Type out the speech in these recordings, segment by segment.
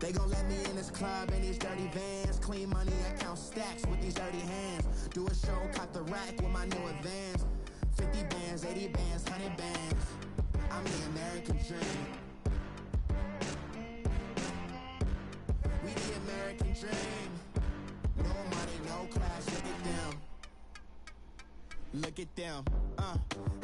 They gon' let me in this club in these dirty vans. Clean money, I count stacks with these dirty hands. Do a show, caught the rack with my new advance. 50 bands, 80 bands, 100 bands. I'm the American dream. We the American dream. No money, no class, look at them. Look at them,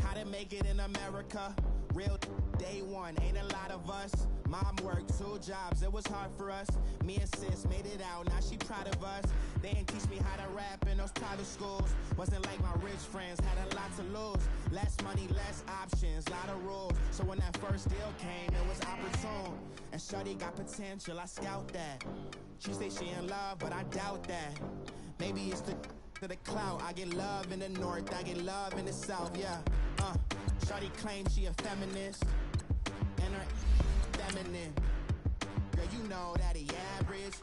how to make it in America. Real day one, ain't a lot of us. Mom worked 2 jobs, it was hard for us. Me and sis made it out, now she proud of us. They didn't teach me how to rap in those private schools. Wasn't like my rich friends, had a lot to lose. Less money, less options, lot of rules. So when that first deal came, it was opportune. And shorty got potential, I scout that. She say she in love, but I doubt that. Maybe it's the clout. I get love in the north, I get love in the south, yeah. Shorty claims she a feminist, and her feminine. Girl, you know that he average.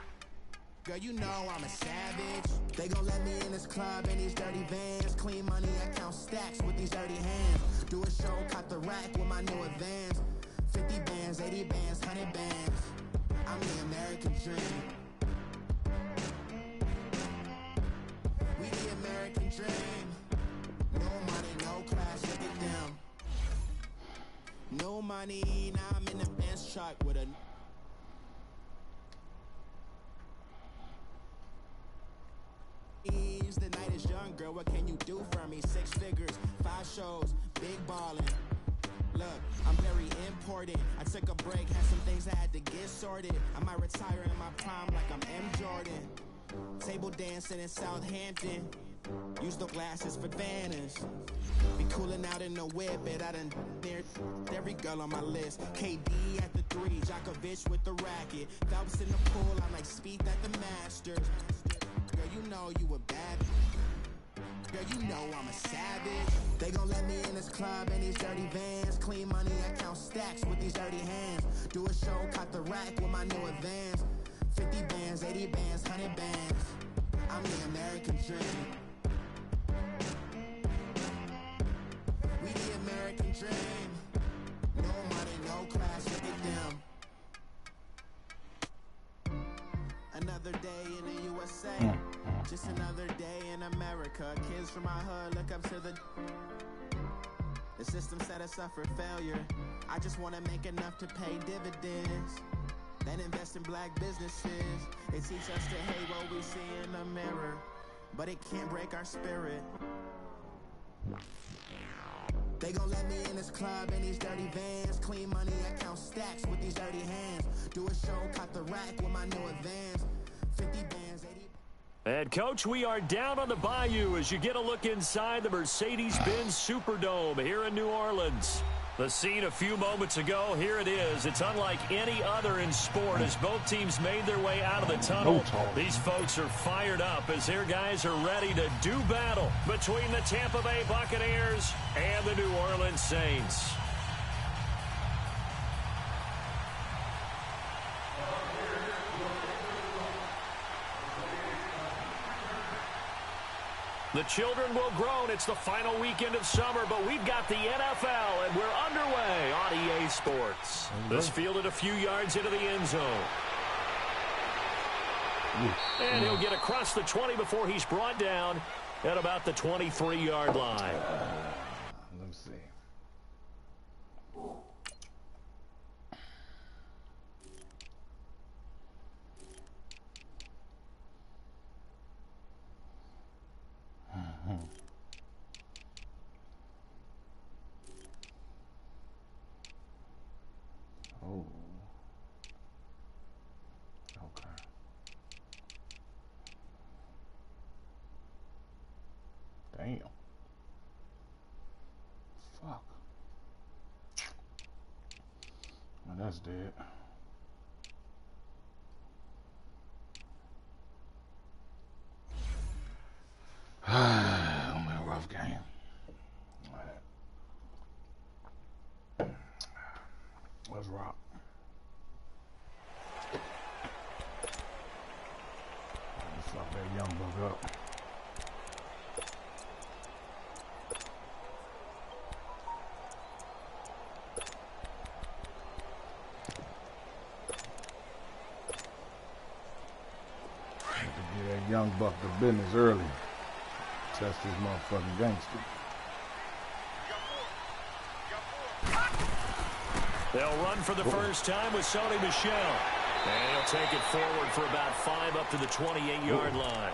Girl, you know I'm a savage. They gon' let me in this club in these dirty vans. Clean money, I count stacks with these dirty hands. Do a show, caught the rack with my new advance. 50 bands, 80 bands, 100 bands. I'm the American dream. We the American dream. No money, no class, look at them. No money, now I'm in the Benz truck with a... The night is young, girl, what can you do for me? 6 figures, 5 shows, big ballin'. Look, I'm very important. I took a break, had some things I had to get sorted. I might retire in my prime like I'm M. Jordan. Table dancing in Southampton. Use the glasses for Vannas. Be coolin' out in the whip, and I done near every girl on my list. KD at the 3, Djokovic with the racket. Phelps in the pool, I'm like Speed at the Masters. Girl, you know you a bad. Girl, you know I'm a savage. They gon' let me in this club in these dirty vans. Clean money, I count stacks with these dirty hands. Do a show, caught the rack with my new advance. 50 bands, 80 bands, 100 bands. I'm the American dream. We the American dream. No money, no class, look at them. Another day in the USA. Just another day in America. Kids from my hood look up to the system set us up for failure. I just want to make enough to pay dividends, then invest in black businesses. They teach us to hate what we see in the mirror, but it can't break our spirit. They gon' let me in this club in these dirty vans. Clean money, I count stacks with these dirty hands. Do a show, caught the rack with my new advance. 50 bands, 80. And, Coach, we are down on the Bayou as you get a look inside the Mercedes-Benz Superdome here in New Orleans. The scene a few moments ago, here it is. It's unlike any other in sport as both teams made their way out of the tunnel. These folks are fired up as their guys are ready to do battle between the Tampa Bay Buccaneers and the New Orleans Saints. The children will groan. It's the final weekend of summer, but we've got the NFL, and we're underway on EA Sports. This fielded a few yards into the end zone. And he'll get across the 20 before he's brought down at about the 23-yard line. Let me see. Oh. Okay. Damn. Fuck. Well, that's dead. Gonna be a rough game. All right. Let's rock. Let's fuck that young buck up. Yeah, that young buck the business early. Test this motherfucking gangster. They'll run for the first time with Sony Michel. And he'll take it forward for about 5 up to the 28-yard line.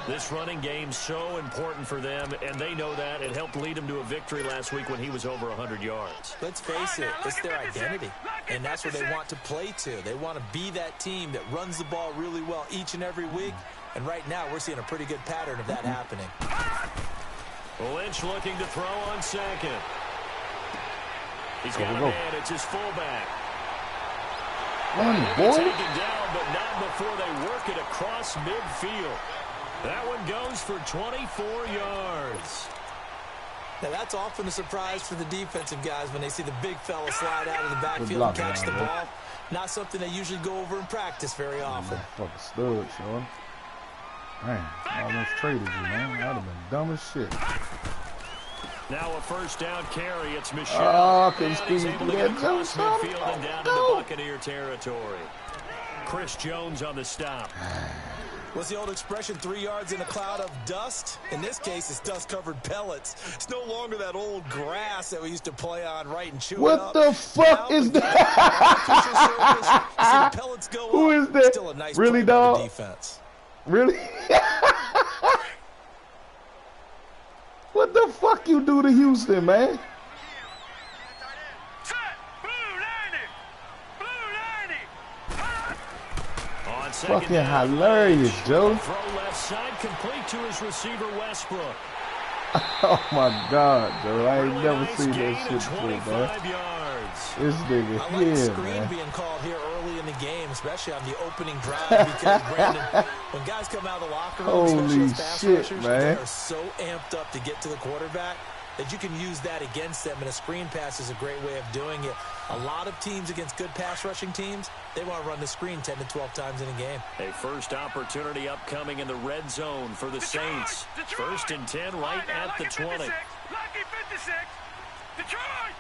This running game's so important for them, and they know that. It helped lead them to a victory last week when he was over 100 yards. Let's face it, it's their identity, and that's what they want to play to. They want to be that team that runs the ball really well each and every week, and right now we're seeing a pretty good pattern of that happening. Lynch looking to throw on second. He's got a man. It's his fullback. Taken down, but not before they work it across midfield. That one goes for 24 yards. Now, that's often a surprise for the defensive guys when they see the big fella slide out of the backfield and catch the ball. Not something they usually go over in practice very often. Fucking stud, Sean. Man, I almost traded you, man. I'd have been dumb as shit. Now a first down carry. It's Michel. Oh, can he's able to get across midfield and down into Buccaneer territory. Chris Jones on the stop. What's the old expression, 3 yards in a cloud of dust? In this case, it's dust-covered pellets. It's no longer that old grass that we used to play on, right, and chew what up. The fuck is that? Pellets go Who is that? Still a nice really, dog? Defense. Really? What the fuck you do to Houston, man? Fucking hilarious, Joe. Throw left side, complete to his receiver Westbrook. Oh my God, Joe! I ain't never nice seen that shit before, man. This nigga I like here, the screen man. being called here early in the game, especially on the opening drive, because Brandon, when guys come out of the locker room, especially as pass rushers, they are so amped up to get to the quarterback that you can use that against them, and a screen pass is a great way of doing it. A lot of teams against good pass rushing teams, they want to run the screen 10 to 12 times in a game. A first opportunity upcoming in the red zone for the Saints. First and 10 right at the 20. Lucky 56. Detroit!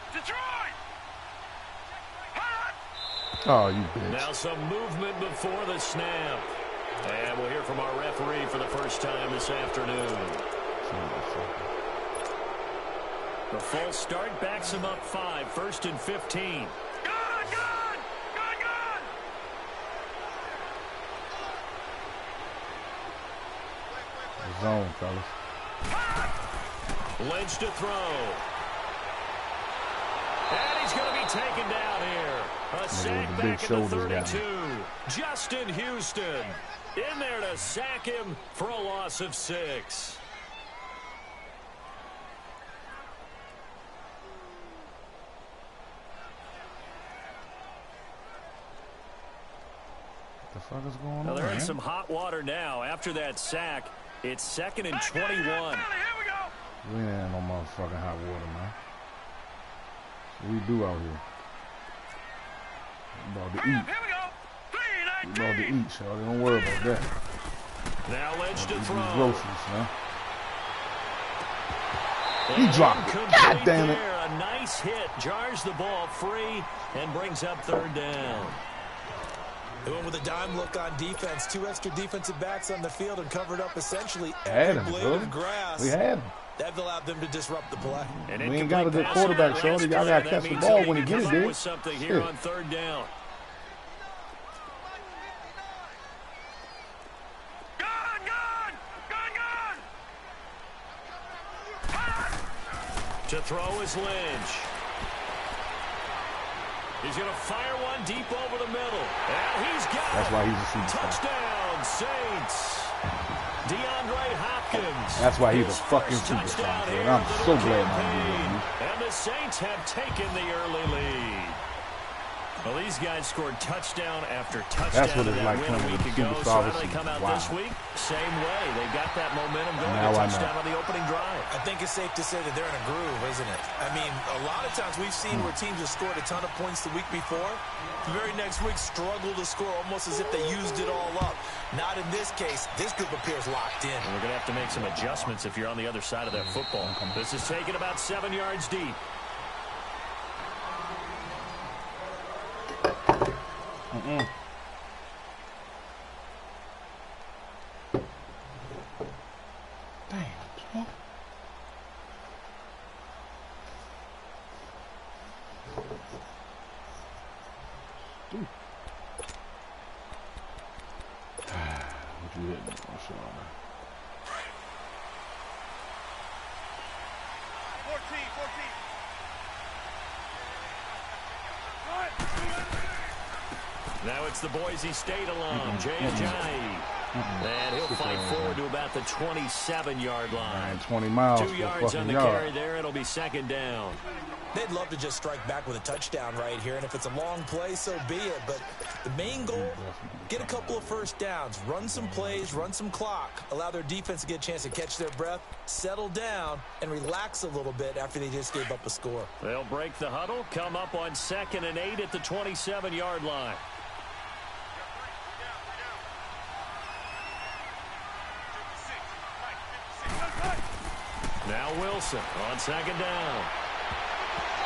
Oh, you bitch. Now some movement before the snap. And we'll hear from our referee for the first time this afternoon. The full start backs him up 5. First and 15. Good! Zone, fellas. Lynch to throw. And he's going to be taken down here. A sack back at the 32. Justin Houston in there to sack him for a loss of 6. What the fuck is going on? Well, they're in some hot water now. After that sack, it's 2nd and 21. Here we go. We ain't in no motherfucking hot water, man. What we do out here? We about to eat. Here we go. We about to eat, Charlie. Don't worry about that. Now Lynch to throw. These groceries, man. He dropped it. God damn it. A nice hit. Jars the ball free and brings up 3rd down. They went with a dime look on defense. 2 extra defensive backs on the field and covered up essentially every blade of grass. We had him. That allowed them to disrupt the play. We ain't got a good quarterback, Shorty. Y'all got to catch the ball when you get it, dude. Something here on 3rd down. To throw is Lynch. He's going to fire one deep over the middle. And he's got it. That's why he's a superstar. Touchdown, Saints. DeAndre Hopkins. That's why he's a fucking superstar, dude. I'm so glad I'm doing this. And the Saints have taken the early lead. Well, these guys scored touchdown after touchdown. That's what it's like a week ago. So how do they come out this week? Same way. They've got that momentum going. A touchdown on the opening drive. I think it's safe to say that they're in a groove, isn't it? I mean, a lot of times we've seen where teams have scored a ton of points the week before. The very next week struggle to score almost as if they used it all up. Not in this case. This group appears locked in. And we're going to have to make some adjustments if you're on the other side of that football. This is taken about 7 yards deep. Damn. What you hitting? What's on there? 14. Now it's the Boise State alum, Jay Ajayi. And he'll fight forward to about the 27-yard line. 20 miles. 2 yards on the carry there. It'll be second down. They'd love to just strike back with a touchdown right here, and if it's a long play, so be it. But the main goal, get a couple of first downs, run some plays, run some clock, allow their defense to get a chance to catch their breath, settle down, and relax a little bit after they just gave up a score. They'll break the huddle, come up on 2nd and 8 at the 27-yard line. Now Wilson on 2nd down.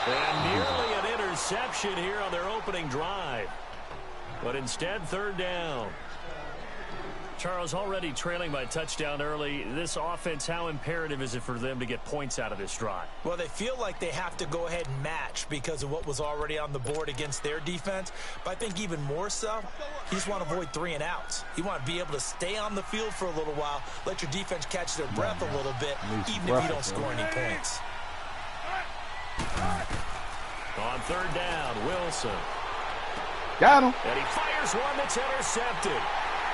And nearly an interception here on their opening drive. But instead, 3rd down. Charles, already trailing by a touchdown early. This offense, how imperative is it for them to get points out of this drive? Well, they feel like they have to go ahead and match because of what was already on the board against their defense. But I think even more so, you just want to avoid 3 and outs. You want to be able to stay on the field for a little while, let your defense catch their breath a little bit, even if you don't score any points. On 3rd down, Wilson. Got him. And he fires one that's intercepted.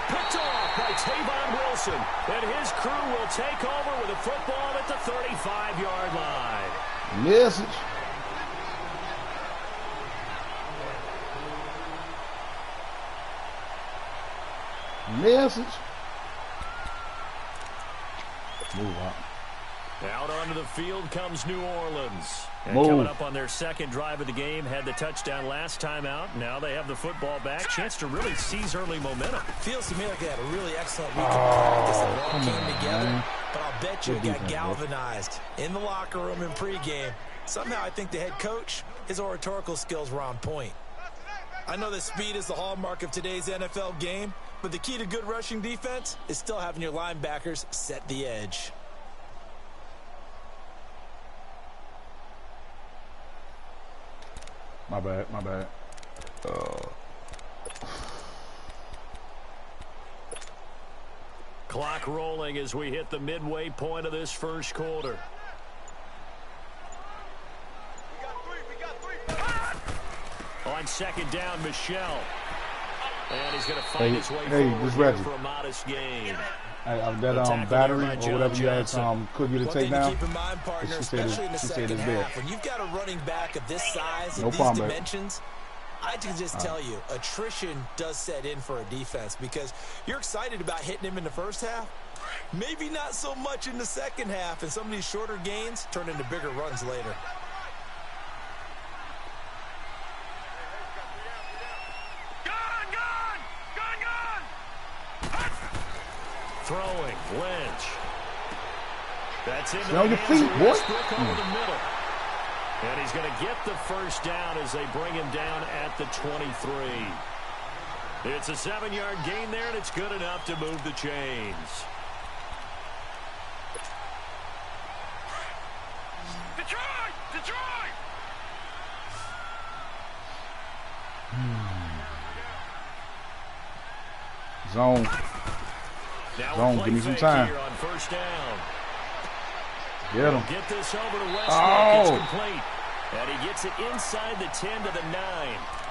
Picked off by Tavon Wilson. And his crew will take over with a football at the 35-yard line. Message. Message. Move on. Out onto the field comes New Orleans. And Move. coming up on their 2nd drive of the game, had the touchdown last time out. Now they have the football back. Chance to really seize early momentum. Feels to me like they had a really excellent week of practice. They all came together. Man. But I'll bet you it got galvanized in the locker room in pregame. Somehow I think the head coach, his oratorical skills were on point. I know that speed is the hallmark of today's NFL game, but the key to good rushing defense is still having your linebackers set the edge. My bad. Clock rolling as we hit the midway point of this first quarter. On 2nd down, Michelle. And he's going to find his way forward for a modest gain. That battery or whatever you had Cookie to take down. Keep in mind, partner, especially in the second half, when you've got a running back of this size and these dimensions, I can just tell you, attrition does set in for a defense because you're excited about hitting him in the first half. Maybe not so much in the second half, and some of these shorter gains turn into bigger runs later. Throwing, Lynch. That's into on your feet, boy. Over the middle. And he's going to get the first down as they bring him down at the 23. It's a 7-yard gain there, and it's good enough to move the chains. Detroit! Zone. Zone, give me some time. On 1st down. Get him. Get this over to Westbrook. It's complete. And he gets it inside the 10 to the 9.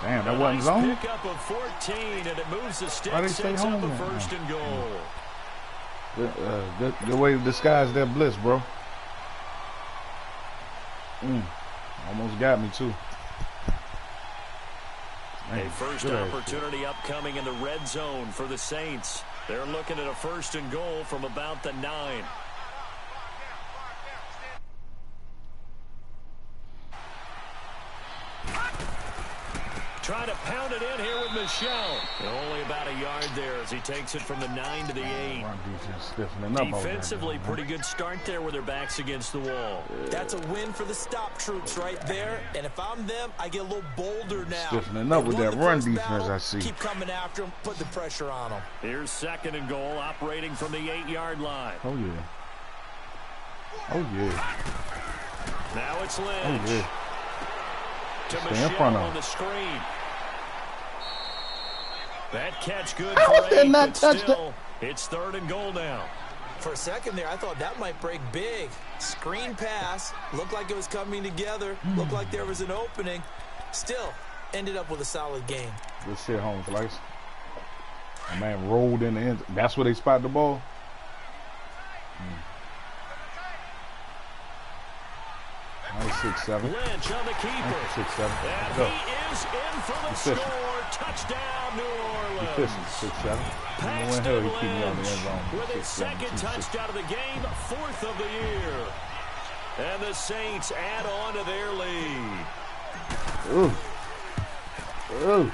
Damn, that wasn't zone. Pick up of 14, and it moves the stick, sets up a 1st and goal. The way to disguise their bliss, bro. Almost got me, too. A first opportunity upcoming in the red zone for the Saints. They're looking at a 1st and goal from about the 9. Trying to pound it in here with Michelle. Only about a yard there as he takes it from the 9 to the 8. Defensively, pretty good start there with their backs against the wall. That's a win for the stop troops right there. And if I'm them, I get a little bolder now. Stiffening up with that run defense, I see. Keep coming after them, put the pressure on them. Here's 2nd and goal, operating from the 8-yard line. Oh, yeah. Oh, yeah. Now it's Lynch. Oh, yeah. To Stay in front of on him. the screen. That catch good How for is that 8, not but touchdown? still, it's 3rd and goal now. For a second there, I thought that might break big. Screen pass. Looked like it was coming together. Looked like there was an opening. Still, ended up with a solid game. Good shit, home slice. The man rolled in the end. That's where they spot the ball. Nice 6-7. Lynch on the keeper. 6-7. And he is in for the score. Touchdown, New Orleans. 6-7. Paxton He keep me on the end Lynch zone. with his 6-7, 2nd 2-6. touchdown of the game, 4th of the year. And the Saints add on to their lead. Ooh. Ooh.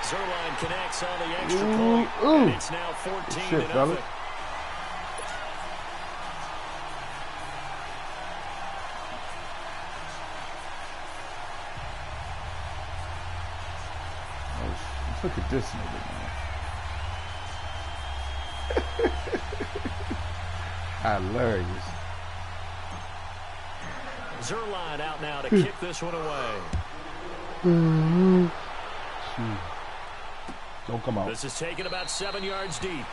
Zerline connects on the extra point, and it's now 14-0. Look at this nigga, man. Hilarious. Zerline out now to kick this one away. Don't come out. This is taken about 7 yards deep.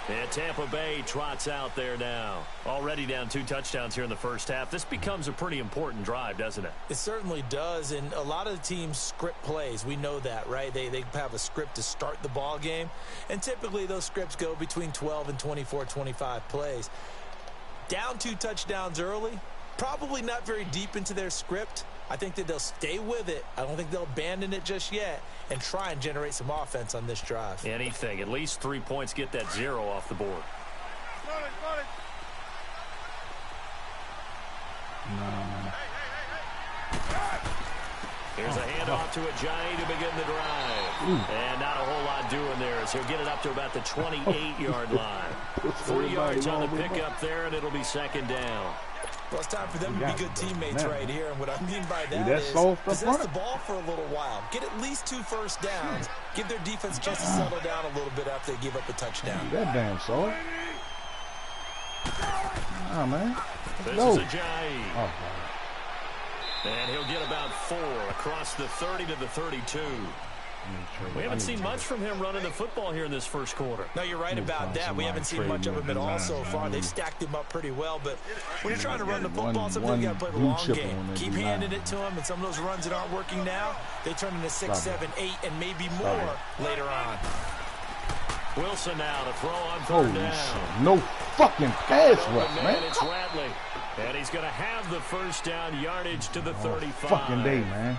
And Tampa Bay trots out there now. Already down 2 touchdowns here in the first half. This becomes a pretty important drive, doesn't it? It certainly does, and a lot of the teams script plays. We know that, right? They have a script to start the ball game, and typically those scripts go between 12 and 24, 25 plays. Down 2 touchdowns early, probably not very deep into their script. I think that they'll stay with it. I don't think they'll abandon it just yet and try and generate some offense on this drive. Anything. At least 3 points, get that 0 off the board. Here's a handoff to Ajayi to begin the drive. And not a whole lot doing there as he'll get it up to about the 28-yard line. 3 yards on the pickup there, and it'll be 2nd down. Well, it's time for them to be good teammates right here. And what I mean by that is possess the ball for a little while. Get at least 2 first downs. Give their defense a chance to settle down a little bit after they give up a touchdown. That damn soul. Oh, man. This is Ajayi. Oh, and he'll get about 4 across the 30 to the 32. We haven't seen much from him running the football here in this first quarter. No, you're right about that. We haven't seen much of him at all so far. They've stacked him up pretty well, but when you're trying to run the football, sometimes you got to play the long game. Keep handing it to him, and some of those runs that aren't working now, they turn into 6, 7, 8, and maybe more later on. Wilson now to throw on 3rd down. Shit. No fucking pass rush, man. It's Ratley. And he's going to have the first down, yardage to the 35. Fucking day, man.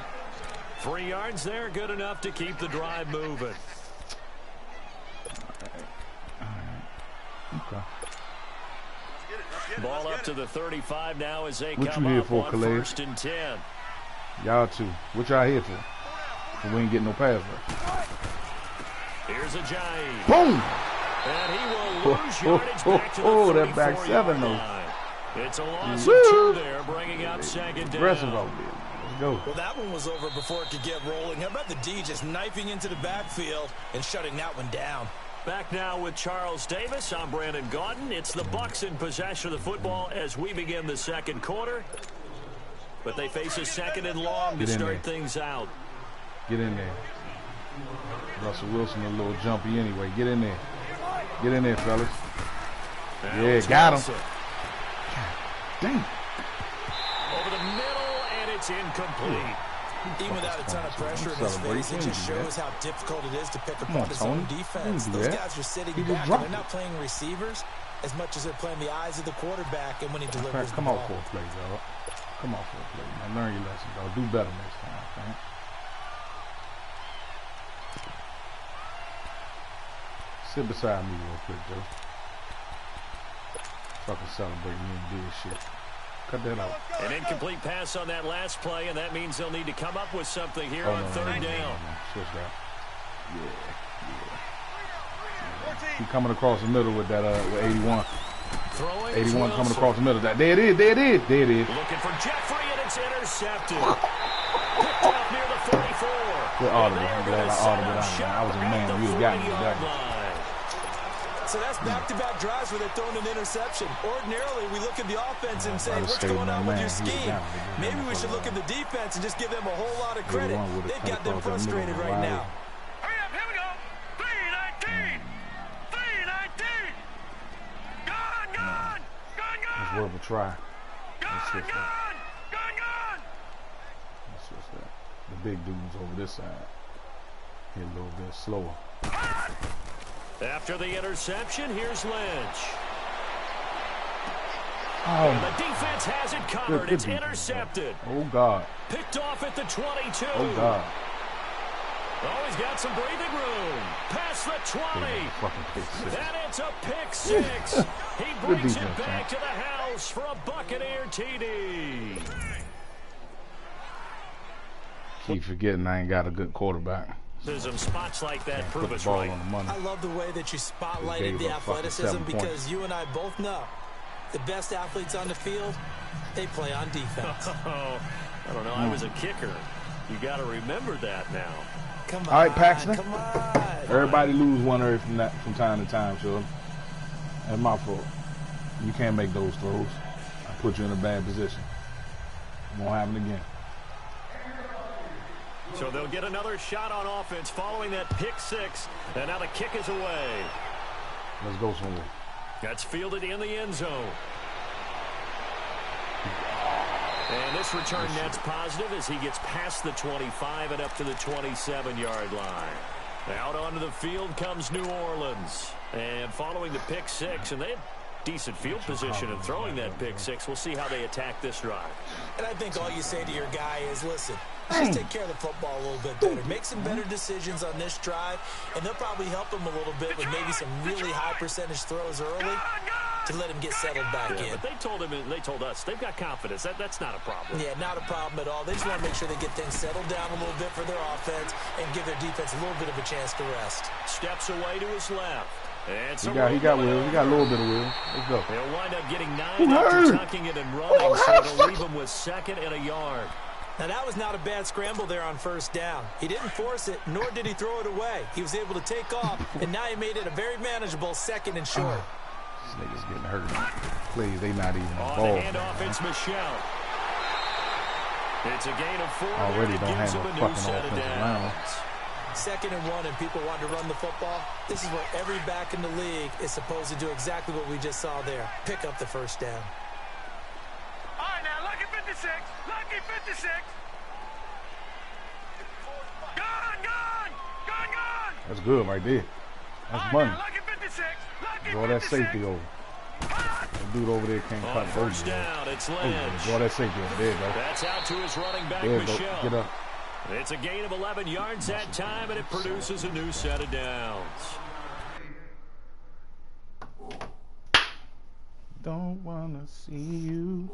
3 yards there, good enough to keep the drive moving. Okay. Ball up to the 35 now as they what come you here up for, on Calais? 1st and 10. Y'all too. What y'all here for? We ain't getting no pass rush. Here's Ajayi. Boom! And he will lose yardage back to the 34-yard that back 7 though. line. It's a loss of 2 there, bringing up 2nd down. Aggressive over there. Let's go. Well, that one was over before it could get rolling. How about the D just knifing into the backfield and shutting that one down? Back now with Charles Davis. I'm Brandon Gaudin. It's the Bucs in possession of the football as we begin the second quarter. But they face a 2nd and long to start things out. Get in there. Russell Wilson a little jumpy anyway. Get in there. Get in there, fellas. Yeah, got him. Dang. Over the middle, and it's incomplete. Even without a ton of pressure in his face, it just shows how difficult it is to pick apart his own defense. Those guys are sitting back, and they're not playing receivers as much as they're playing the eyes of the quarterback and when he delivers the ball. Come out for a play, dog. Come out for a play, man. Learn your lesson, dog. Do better next time, man. Sit beside me real quick, Joe. Fucking celebrate me and do this shit. Cut that out. An incomplete pass on that last play, and that means they'll need to come up with something here on 3rd down. Switch that. Yeah. He's coming across the middle with that with 81. 81 coming across the middle. There it is. There it is. There it is. Looking for Jeffrey, and it's intercepted. Picked off near the 44. Good audible. I'm glad I audible down there. I was a man. You got me with that one. so that's back-to-back drives where they're throwing an interception. Ordinarily, we look at the offense and say, what's going on with your scheme? Maybe we should look at the defense and just give them a whole lot of credit. They've got them frustrated right now. Hurry up, here we go. 3-19. 3-19. Gone. It's worth a try. Gone. That's just that. The big dudes over this side. Hit a little bit slower. After the interception, here's Lynch. Oh, the defense has it covered. Good it's intercepted. Oh, God. Picked off at the 22. Oh, God. Oh, he's got some breathing room. Past the 20. And it's a pick six. He brings it back to the house for a Buccaneer TD. Keep forgetting I ain't got a good quarterback. Some spots like that prove us ball right. on the money. I love the way that you spotlighted the athleticism because you and I both know the best athletes on the field, they play on defense. Oh, I don't know. I was a kicker. You got to remember that now. Come on. All right, Paxton. Come on. Everybody lose one earth from time to time, so that's my fault. You can't make those throws. I put you in a bad position. It won't happen again. So they'll get another shot on offense following that pick six. And now the kick is away. Let's go somewhere. That's fielded in the end zone. And this return net's positive as he gets past the 25 and up to the 27-yard line. Out onto the field comes New Orleans. And following the pick six, and they have decent field position in throwing that pick six. We'll see how they attack this drive. And I think all you say to your guy is, listen, just take care of the football a little bit better. Make some better decisions on this drive, and they'll probably help him a little bit with maybe some really high percentage throws early to let him get settled back in. But they told us they've got confidence. That's not a problem. Yeah, not a problem at all. They just want to make sure they get things settled down a little bit for their offense and give their defense a little bit of a chance to rest. Steps away to his left. He got will. He got a little bit of will. Let's go. He'll wind up getting 9 after tucking it and running, so it'll leave him with second and a yard. Now, that was not a bad scramble there on first down. He didn't force it, nor did he throw it away. He was able to take off, and now he made it a very manageable second and short. This nigga's getting hurt. Please, they not even involved. On the handoff, it's Michel. It's a gain of 4. Already don't have no fucking offensive line. 2nd and 1, and people want to run the football. This is where every back in the league is supposed to do exactly what we just saw there. Pick up the first down. All right, now, lucky 56. Lucky 56. Gone. That's good right there. That's money. Now, lucky 56. Lucky Draw that 56. safety over. That dude over there can't cut both. First down, it's Lynch. Draw that safety over. There you go. That's out to his running back, There you go. Michel. Get up. It's a gain of 11 yards that time, and it produces a new set of downs. Don't wanna see you.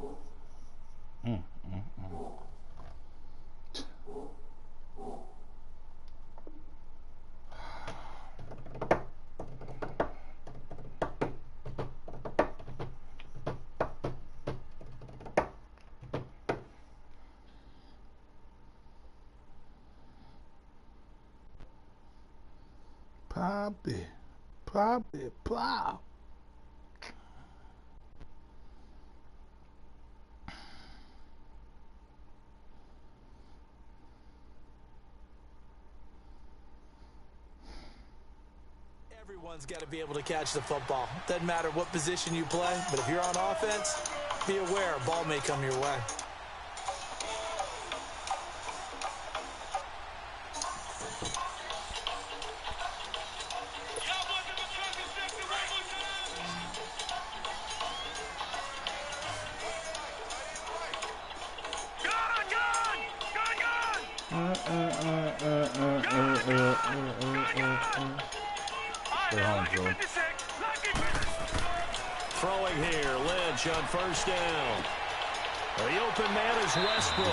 Pop it, plow. Everyone's got to be able to catch the football. Doesn't matter what position you play, but if you're on offense, be aware a ball may come your way. Throwing here, Lynch on first down. The open man is Westbrook.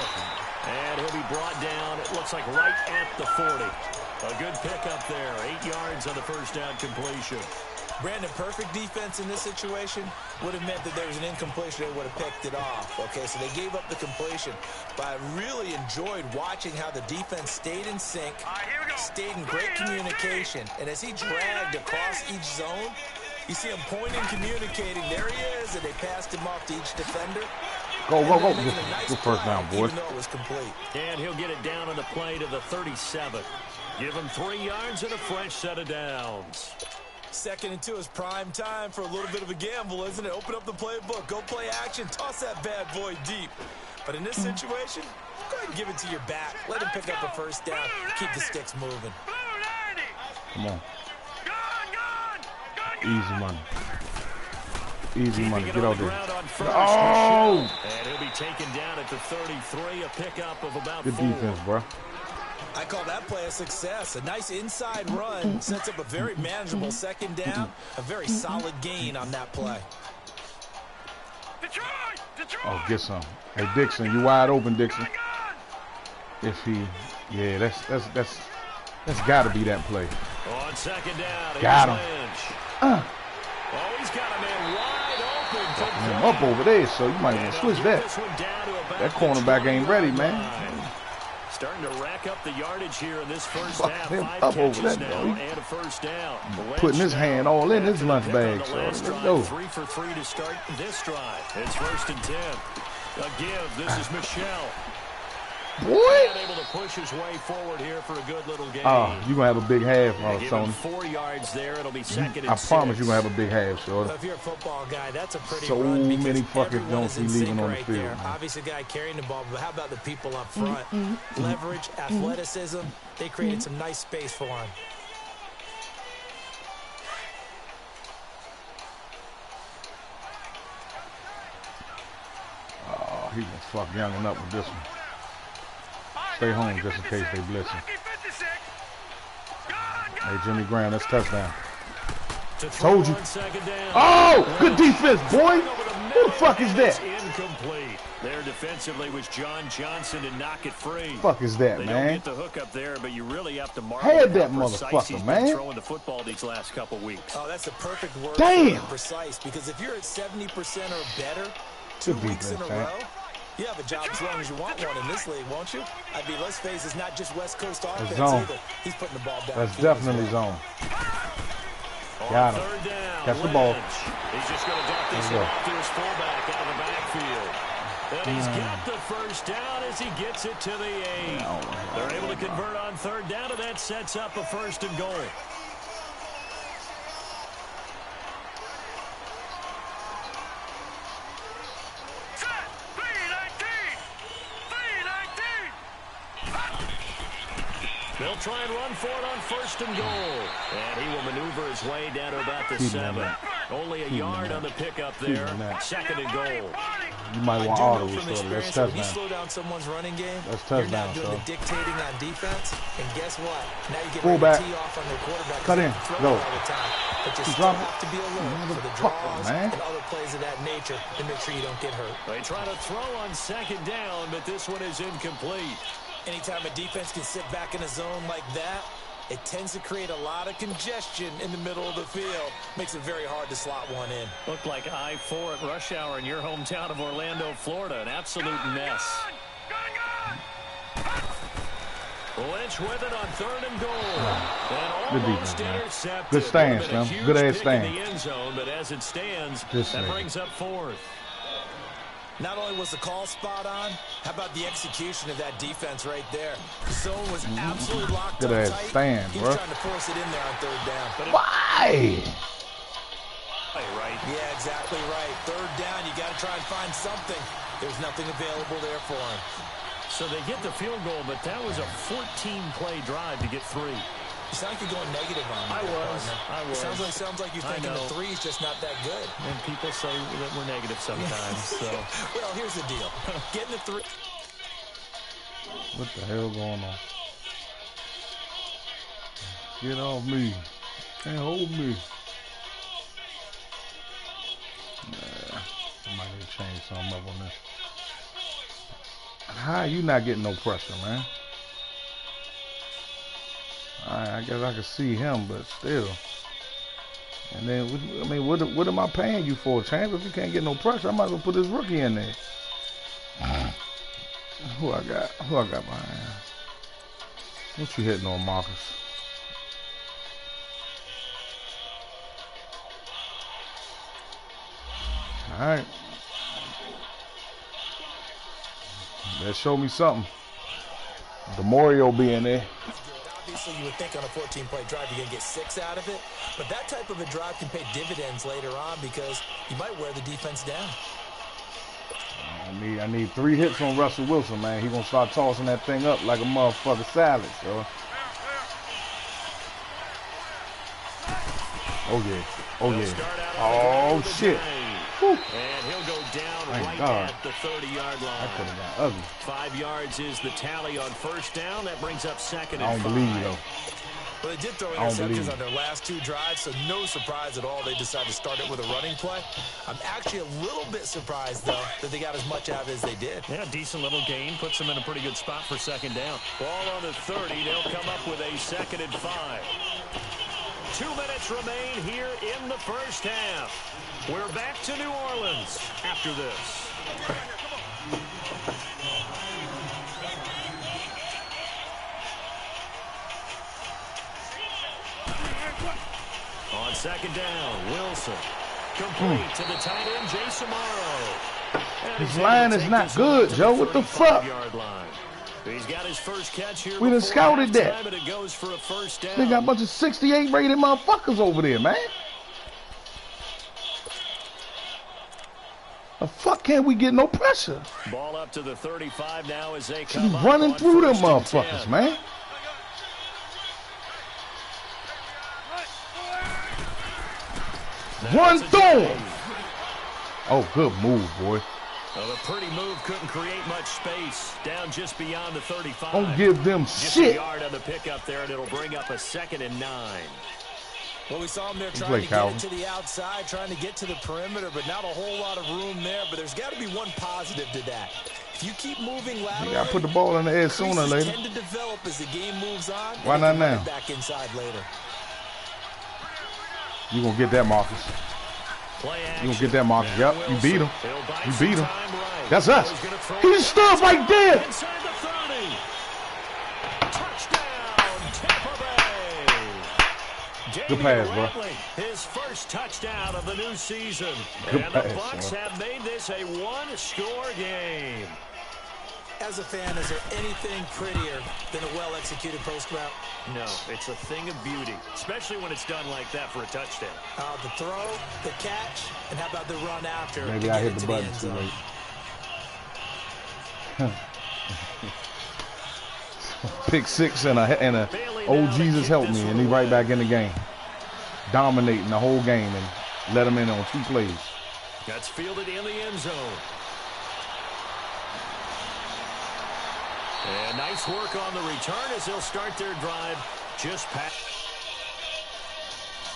And he'll be brought down, it looks like right at the 40. A good pickup there, 8 yards on the first down completion. Brandon, perfect defense in this situation would have meant that there was an incompletion. They would have picked it off. Okay, so they gave up the completion. But I really enjoyed watching how the defense stayed in sync, stayed in great communication. And as he dragged across each zone, You see him pointing, communicating. There he is, and they passed him off to each defender. Go. Good first down, boys. Even though it was complete. And he'll get it down on the play to the 37. Give him 3 yards and a fresh set of downs. 2nd and 2 is prime time for a little bit of a gamble, isn't it? Open up the playbook, go play action, toss that bad boy deep. But in this situation, go ahead and give it to your back. Let him pick up a first down. Keep the sticks moving. Come on. Easy money. Easy money. Get out there. Oh! And he'll be taken down at the 33, a pickup of about 4. Good defense, bro. I call that play a success. A nice inside run sets up a very manageable 2nd down. A very solid gain on that play. Oh, get some. Hey, Dixon, you wide open, Dixon. If he, yeah, that's got to be that play. On 2nd down, got him. Oh, he's got a man wide open. Him up over there, so you might want to switch that. That cornerback ain't ready, man. Starting to rack up the yardage here in this first Fuck half. him 5 up over catches that, now boy. and a first down. Putting his hand all in his lunch bag, so let's go. 3 for 3 to start this drive. It's 1st and 10. A give. This is Michelle. Boy! Not able to push his way forward here for a good little game. Oh, you're going to have a big half, Give him Sony. 4 yards there. It'll be 2nd and 6. I promise you're going to have a big half, shorty. If you're a football guy, that's a pretty So run because many fucking everyone don'ts is in be leaving sync on the right field, there. man. Obviously, the guy carrying the ball, but how about the people up front? Leverage, athleticism, they created some nice space for him. Oh, he was fuck younging up with this one. Stay home just in case they blitz him. Hey, Jimmy Graham, that's touchdown. Told you. Oh, good defense, boy. Who the fuck is that? Incomplete. There defensively was John Johnson to knock it free. Fuck is that, They man? don't get the hook up there, but you really have to mark Had that how precise motherfucker, he's been man. throwing the football these last couple weeks. Oh, that's the perfect word. Damn. For precise, because if you're at 70% or better, Good 2 weeks in a defense, man. row, you have a job as long as you want one in this league, won't you? I mean, let's face it, it's not just West Coast offense zone. either. He's putting the ball down. That's definitely zone. Got him. On 3rd down, Catch the ball. Lynch. He's just going to dump this one off to his fullback out of the backfield. And he's got the first down as he gets it to the 8. They're able to convert on 3rd down, and that sets up a 1st and goal. They'll try and run for it on 1st and goal. And he will maneuver his way down to about the 7. Only a yard on the pickup there. 2nd and goal. You might want auto restore. That's When you touchdown. slow down someone's running game, That's you're touchdown, not doing so. the dictating on defense. And guess what? Now you get Fullback. ready to tee off on their quarterback. Cut in. Throw Go. it all the time. But you still drop it. have to be alert for the Motherfucker, draws man. and other plays of that nature to make sure you don't get hurt. They try to throw on 2nd down, but this one is incomplete. Anytime a defense can sit back in a zone like that, it tends to create a lot of congestion in the middle of the field. Makes it very hard to slot one in. Looked like I-4 at rush hour in your hometown of Orlando, Florida. An absolute mess. Lynch with it on 3rd and goal. And Good almost defense, man. intercepted. Good stance, Would've been a man. huge Good ass pick in stance. the end zone, but as it stands, This that nigga. brings up 4th. Not only was the call spot on, how about the execution of that defense right there? The zone was absolutely locked Good up ass tight. stand, He bro. was trying to force it in there on 3rd down. Why? Right. Yeah, exactly right. 3rd down, you got to try and find something. There's nothing available there for him. So they get the field goal, but that was a 14-play drive to get 3. You sound like you're going negative on me. I was. Sounds like you're thinking the 3 is just not that good. And people say that we're negative sometimes. So Well, here's the deal. Getting the 3. What the hell going on? Get off me. Can't hold me. Nah, I might need to change something up on this. How you not getting no pressure, man? I guess I can see him, but still. And then, I mean, what am I paying you for, champ? If you can't get no pressure, I might as well put this rookie in there. Who I got behind? What you hitting on, Marcus? All right. That showed me something. DeMario being there. Obviously, you would think on a 14-play drive you're going to get 6 out of it, but that type of a drive can pay dividends later on because you might wear the defense down. I need 3 hits on Russell Wilson, man. He's gonna start tossing that thing up like a motherfucker salad, so. Oh yeah. Oh yeah. Oh shit. Whew. And he'll go down right at the 30-yard line. That could have got ugly. 5 yards is the tally on first down. That brings up second and 5. I don't believe you though. Well, they did throw interceptions on their last 2 drives, so no surprise at all they decided to start it with a running play. I'm actually a little bit surprised, though, that they got as much out of it as they did. Yeah, decent little gain. Puts them in a pretty good spot for second down. Ball on the 30. They'll come up with a second and 5. 2 minutes remain here in the first half. We're back to New Orleans after this. On second down, Wilson. Complete to the tight end, Jason Morrow. His line is not good, Joe. What the fuck? He's got his first catch here. We done scouted that. It goes for a first down. They got a bunch of 68 rated motherfuckers over there, man. The fuck can't we get no pressure? Ball up to the 35 now as they She's come up running through them first and motherfuckers, 10. man. Run through him. Oh, good move, boy. Well, a pretty move, couldn't create much space. Down just beyond the 35. Don't give them just shit. A yard on the pickup there, and it'll bring up a second and 9. Well, we saw him there trying to get it to the outside, trying to get to the perimeter, but not a whole lot of room there. But there's got to be one positive to that. If you keep moving laterally, you got to put the ball in the air sooner or later. Tend to develop as the game moves on. Why not now? Back inside later. You gonna get that, Marcus? You gonna get that, Marcus? Yep, you beat him. You beat him. That's us. He stood right there. Inside the 30. Touchdown, Tampa Bay. Good pass, bro. His first touchdown of the new season. Good and pass, the Bucs bro. have made this a one-score game. As a fan, is there anything prettier than a well-executed post route? No, it's a thing of beauty, especially when it's done like that for a touchdown. The throw, the catch, and how about the run after? Maybe I hit the button too late. Pick 6 and a oh Jesus help me, and he right back in the game, dominating the whole game and let him in on 2 plays. That's fielded in the end zone. And nice work on the return as they'll start their drive just past.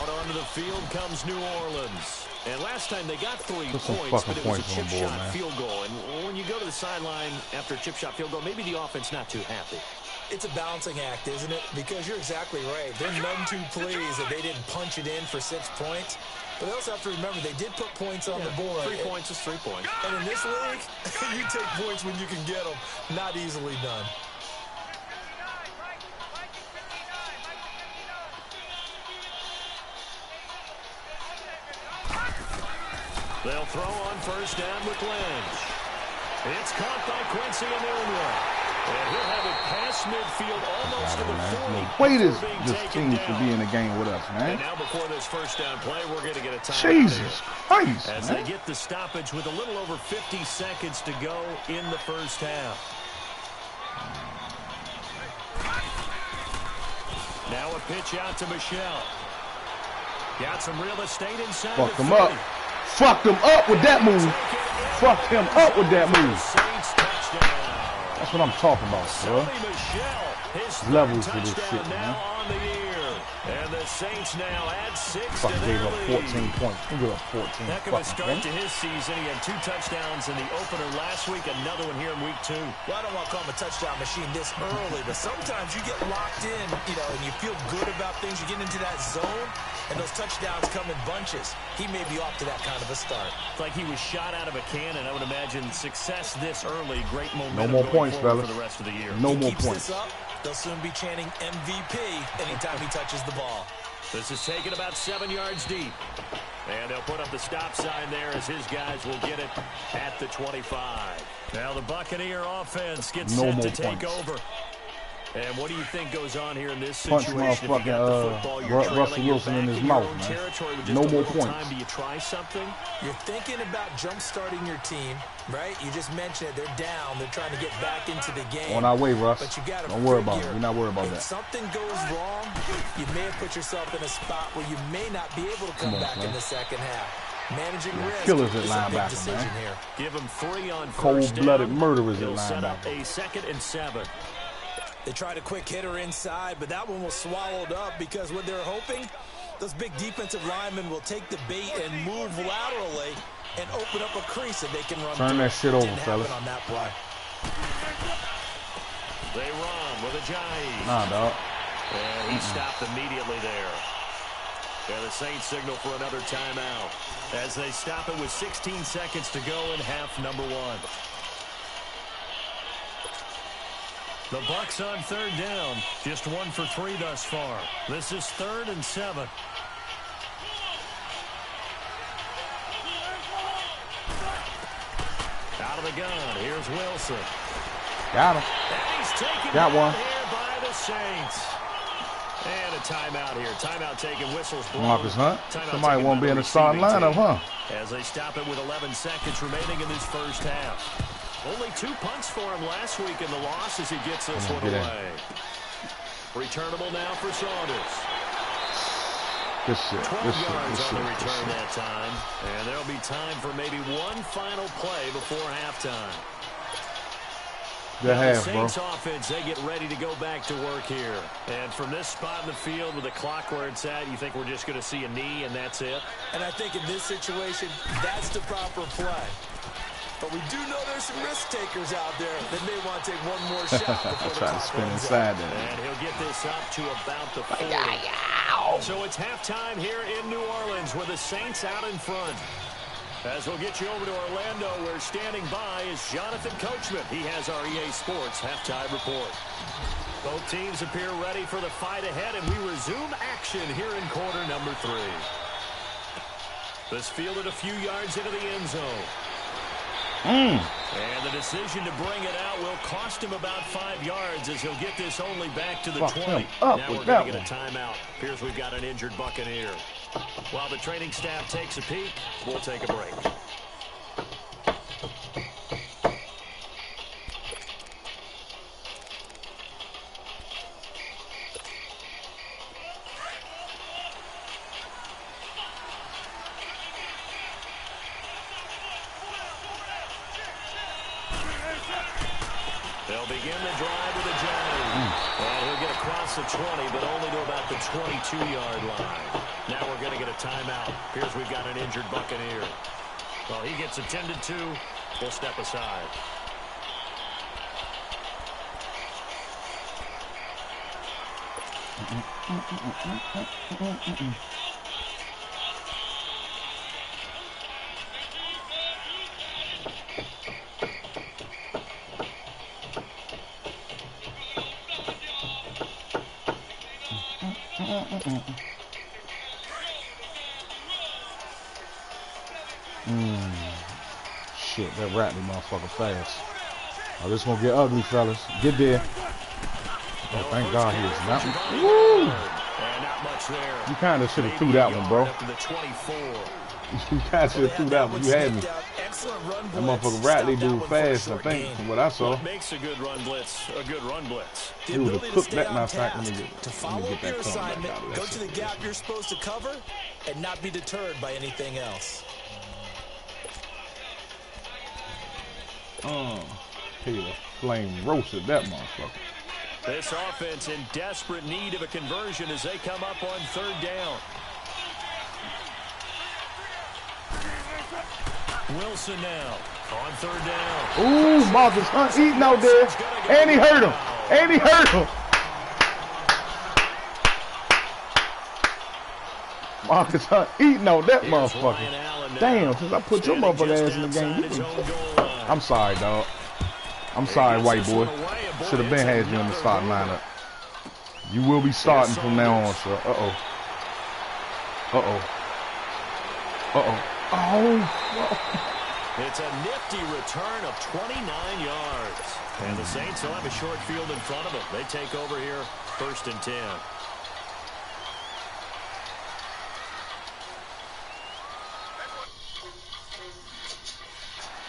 Out onto the field comes New Orleans. And last time they got 3 points, but it was a chip shot field goal. And when you go to the sideline after a chip shot field goal, maybe the offense not too happy. It's a balancing act, isn't it? Because you're exactly right. They're none too pleased that they didn't punch it in for 6 points. But they also have to remember they did put points on the board. 3 points is 3 points. And in this league, you take points when you can get them. Not easily done. They'll throw on first down with Lynch. It's caught by Quincy Enunwa. And he'll have it past midfield almost to the 40. Wait, this team should be in the game with us, man. And now before this first down play, we're going to get a timeout. Jesus Christ, as they get the stoppage with a little over 50 seconds to go in the first half. Now a pitch out to Michelle. Got some real estate inside. Fucked him up. Fucked him up with that move. Fucked him up with that move. That's what I'm talking about, bro. Levels to this shit, man. And the Saints now add 6 to fucking gave up 14 points. He gave up 14. Heck of a start to his season. He had 2 touchdowns in the opener last week, another one here in week 2. Well, I don't want to call him a touchdown machine this early, but sometimes you get locked in, and you feel good about things. You get into that zone, and those touchdowns come in bunches. He may be off to that kind of a start. It's like he was shot out of a cannon. I would imagine success this early. Great momentum. No more points, fellas. For the rest of the year. No more points. This up, they'll soon be chanting MVP anytime he touches the ball. This is taken about 7 yards deep. And they'll put up the stop sign there as his guys will get it at the 25. Now the Buccaneer offense gets set to take over. And what do you think goes on here in this situation? Punch motherfucking Russell Wilson in his mouth, man. No more points. Do you try something? You're thinking about jump-starting your team, right? You just mentioned it. They're down. They're trying to get back into the game. On our way, Russ. But you gotta Don't worry about it. We're not worried about that. If something goes wrong, you may have put yourself in a spot where you may not be able to come back in the second half. Managing risk killers at is a big linebacker, decision man. here. Give him 3 on cold-blooded murderers at linebacker. Set up linebacker. a 2nd and 7. They tried a quick hitter inside, but that one was swallowed up because what they're hoping, those big defensive linemen will take the bait and move laterally and open up a crease that they can run. Turn that shit over, Didn't fellas. happen on that play. They run with Ajayi. Nah, dog. And he stopped immediately there. And the Saints signal for another timeout as they stop it with 16 seconds to go in half number 1. The Bucs on 3rd down. Just 1 for 3 thus far. This is 3rd and 7. Out of the gun. Here's Wilson. Got him. And he's taken Got one. here by the Saints. And a timeout here. Timeout taken. Whistles blown. Marcus Hunt. Timeout Somebody taken won't by be in the starting receiving lineup, team. huh? As they stop it with 11 seconds remaining in this first half. Only 2 punts for him last week in the loss as he gets this one away. Returnable now for Saunders. Good shit. 12 Good shit. yards Good on the shit. return that time. And there'll be time for maybe one final play before halftime. Good half, The bro. Saints offense, they get ready to go back to work here. And from this spot in the field with the clock where it's at, you think we're just going to see a knee and that's it? And I think in this situation, that's the proper play. But we do know there's some risk takers out there that may want to take one more shot before the Try to clock spin runs inside out. there. And he'll get this up to about the 40. So it's halftime here in New Orleans with the Saints out in front. As we'll get you over to Orlando, where standing by is Jonathan Coachman. He has our EA Sports halftime report. Both teams appear ready for the fight ahead, and we resume action here in quarter number 3. This fielded a few yards into the end zone. And the decision to bring it out will cost him about 5 yards as he'll get this only back to the 20. Now we're going to get a timeout. Appears we've got an injured Buccaneer. While the training staff takes a peek, we'll take a break. They'll begin the drive with Ajayi. And he'll get across the 20, but only to about the 22-yard line. Now we're going to get a timeout. Appears we've got an injured Buccaneer. Well, he gets attended to. We'll step aside. Shit, that Ratley motherfucker fast. Oh, this gonna get ugly, fellas. Get there. Oh, thank God he is not. Woo! Not much there. You kind of should have threw that one, bro. Up to the 24. You kind of should have threw that one. You had me. That motherfucker Ratley dude fast, I think, from what I saw. What makes a good run blitz a good run blitz? He would have cooked that. Matter of fact, let me To get follow that your cone back assignment, out of go that to the shit. gap you're supposed to cover, and not be deterred by anything else. Taylor flame roasted that motherfucker. This offense in desperate need of a conversion as they come up on 3rd down. Wilson now on 3rd down. Ooh, Marcus Hunt eating out there. And he hurt him. And he hurt him. Marcus Hunt eating out that motherfucker. Damn, since I put your motherfucker ass in the game. I'm sorry, dog. I'm sorry, white boy. Should have been had you in the starting lineup. You will be starting from now on, sir. Uh-oh. Uh-oh. It's a nifty return of 29 yards. And the Saints will have a short field in front of them. They take over here, 1st and 10.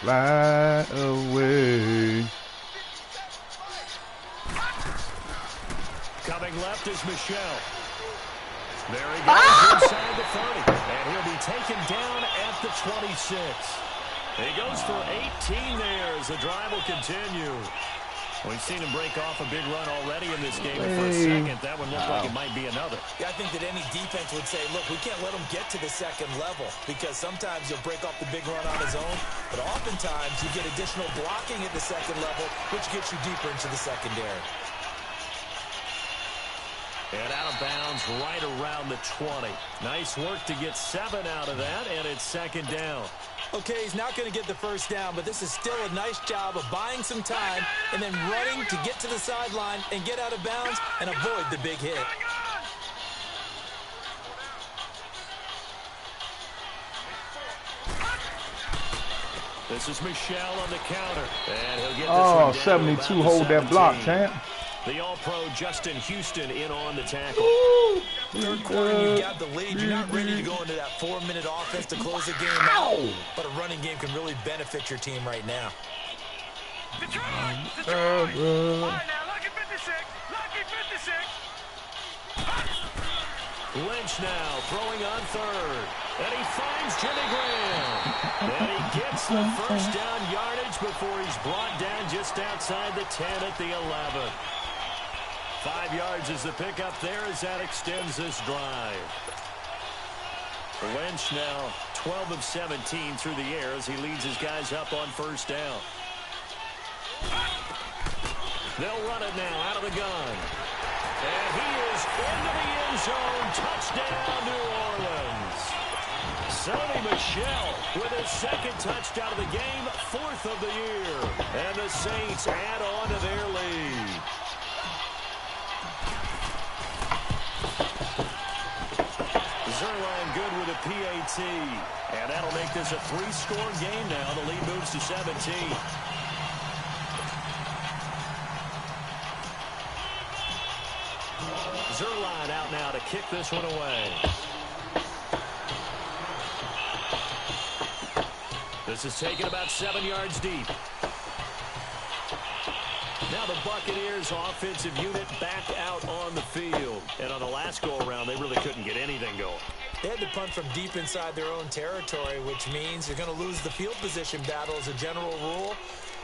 Fly away. Coming left is Michel. There he goes inside the 30. And he'll be taken down at the 26. He goes for 18 there as the drive will continue. We've seen him break off a big run already in this game. And for a second, that one looked like it might be another. Yeah, I think that any defense would say, look, we can't let him get to the second level because sometimes he'll break off the big run on his own, but oftentimes you get additional blocking at the second level, which gets you deeper into the secondary. And out of bounds right around the 20. Nice work to get 7 out of that, and it's 2nd down. Okay, he's not going to get the first down, but this is still a nice job of buying some time and then running to get to the sideline and get out of bounds and avoid the big hit. This is Michel on the counter. And he'll get this Oh, one 72, hold that block, champ. The All-Pro Justin Houston in on the tackle. Third quarter, you've got the lead. You're not ready to go into that 4-minute offense to close the game out, but a running game can really benefit your team right now. Detroit! All right, now, lucky 56. Lucky 56. Lynch now throwing on 3rd. And he finds Jimmy Graham. And he gets the first down yardage before he's brought down just outside the 10 at the 11. 5 yards is the pickup there as that extends this drive. Lynch now 12 of 17 through the air as he leads his guys up on 1st down. They'll run it now out of the gun. And he is into the end zone. Touchdown, New Orleans. Sony Michel with his 2nd touchdown of the game, 4th of the year. And the Saints add on to their lead. Zuerlein good with a PAT. And that'll make this a 3-score game now. The lead moves to 17. Zuerlein out now to kick this one away. This is taken about 7 yards deep. Now the Buccaneers offensive unit back out on the field. And on the last go-around, they really couldn't get anything going. They had to punt from deep inside their own territory, which means you're going to lose the field position battle as a general rule.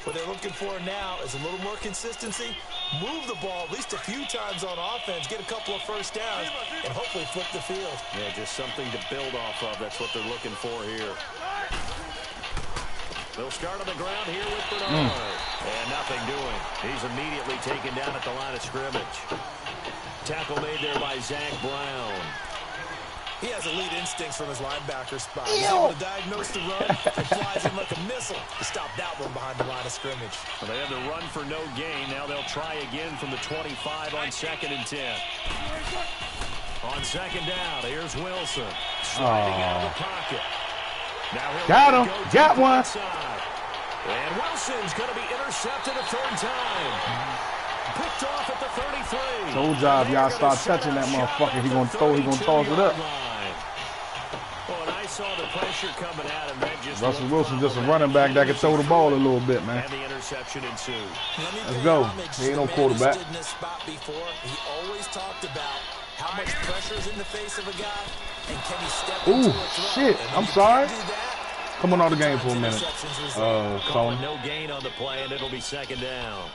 What they're looking for now is a little more consistency, move the ball at least a few times on offense, get a couple of first downs, and hopefully flip the field. Yeah, just something to build off of. That's what they're looking for here. They'll start on the ground here with Bernard. And nothing doing. He's immediately taken down at the line of scrimmage. Tackle made there by Zach Brown. He has elite instincts from his linebacker spot. He's able to diagnose the run and flies in like a missile to stop that one behind the line of scrimmage. Well, they had to run for no gain. Now they'll try again from the 25 on 2nd and 10. On 2nd down, here's Wilson. Sliding out of the pocket. Now got him. Got one. And Wilson's going to be intercepted a 3rd time. Picked off at the 33. Told y'all if y'all start touching that motherfucker, he gonna toss it up. Well, and I saw the pressure coming at him. Russell Wilson just a running back that can throw the ball a little bit, man. And the interception ensued. Let's go. He ain't no quarterback. In this spot before, he always talked about how much pressure is in the face of a guy, and can he step into a throw. Shit. I'm sorry. Come on out of the game for a minute. Calling no gain on the play, and it'll be 2nd down.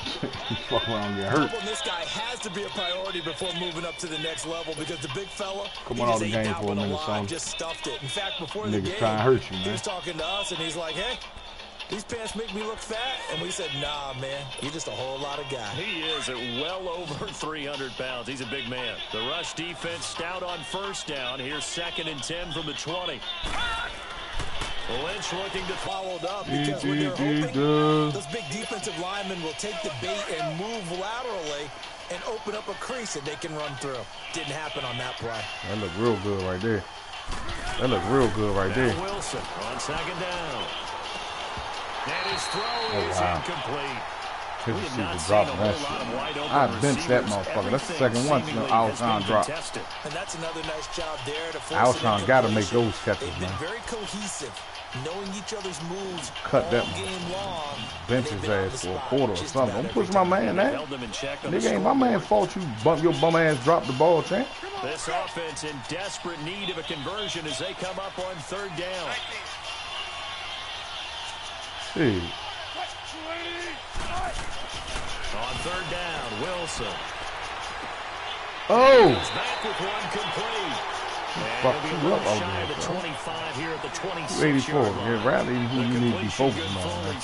Fuck around, get hurt. This guy has to be a priority before moving up to the next level because the big fella, come on out of the game for a minute, son. Just stuffed it. In fact, before the game, trying to hurt you, man. He was talking to us, and he's like, "Hey, these pants make me look fat," and we said, "Nah, man, you're just a whole lot of guy." He is at well over 300 pounds. He's a big man. The rush defense stout on 1st down. Here's 2nd and 10 from the 20. Lynch looking to follow it up because when they're hoping those big defensive linemen will take the bait and move laterally and open up a crease that they can run through. Didn't happen on that play. That looked real good right there. That looks real good right there. Wilson on second down. And his throw is incomplete. His receiver dropping that shit. I benched that motherfucker. That's the second one Alshon dropped. And that's another nice job there to Alshon got to make those catches, man. They've been very cohesive, knowing each other's moves cut that game long. Bench his ass for a quarter or something. Don't push my man there. Nigga, ain't my man's fault you bump your bum ass drop the ball, champ. This offense in desperate need of a conversion as they come up on third down. Hey. On third down, Wilson. Oh! He's back with one complete. Fuck you up over there, the 25 here at the 26. 84. Yeah, Ratley who you need to be focusing on, man.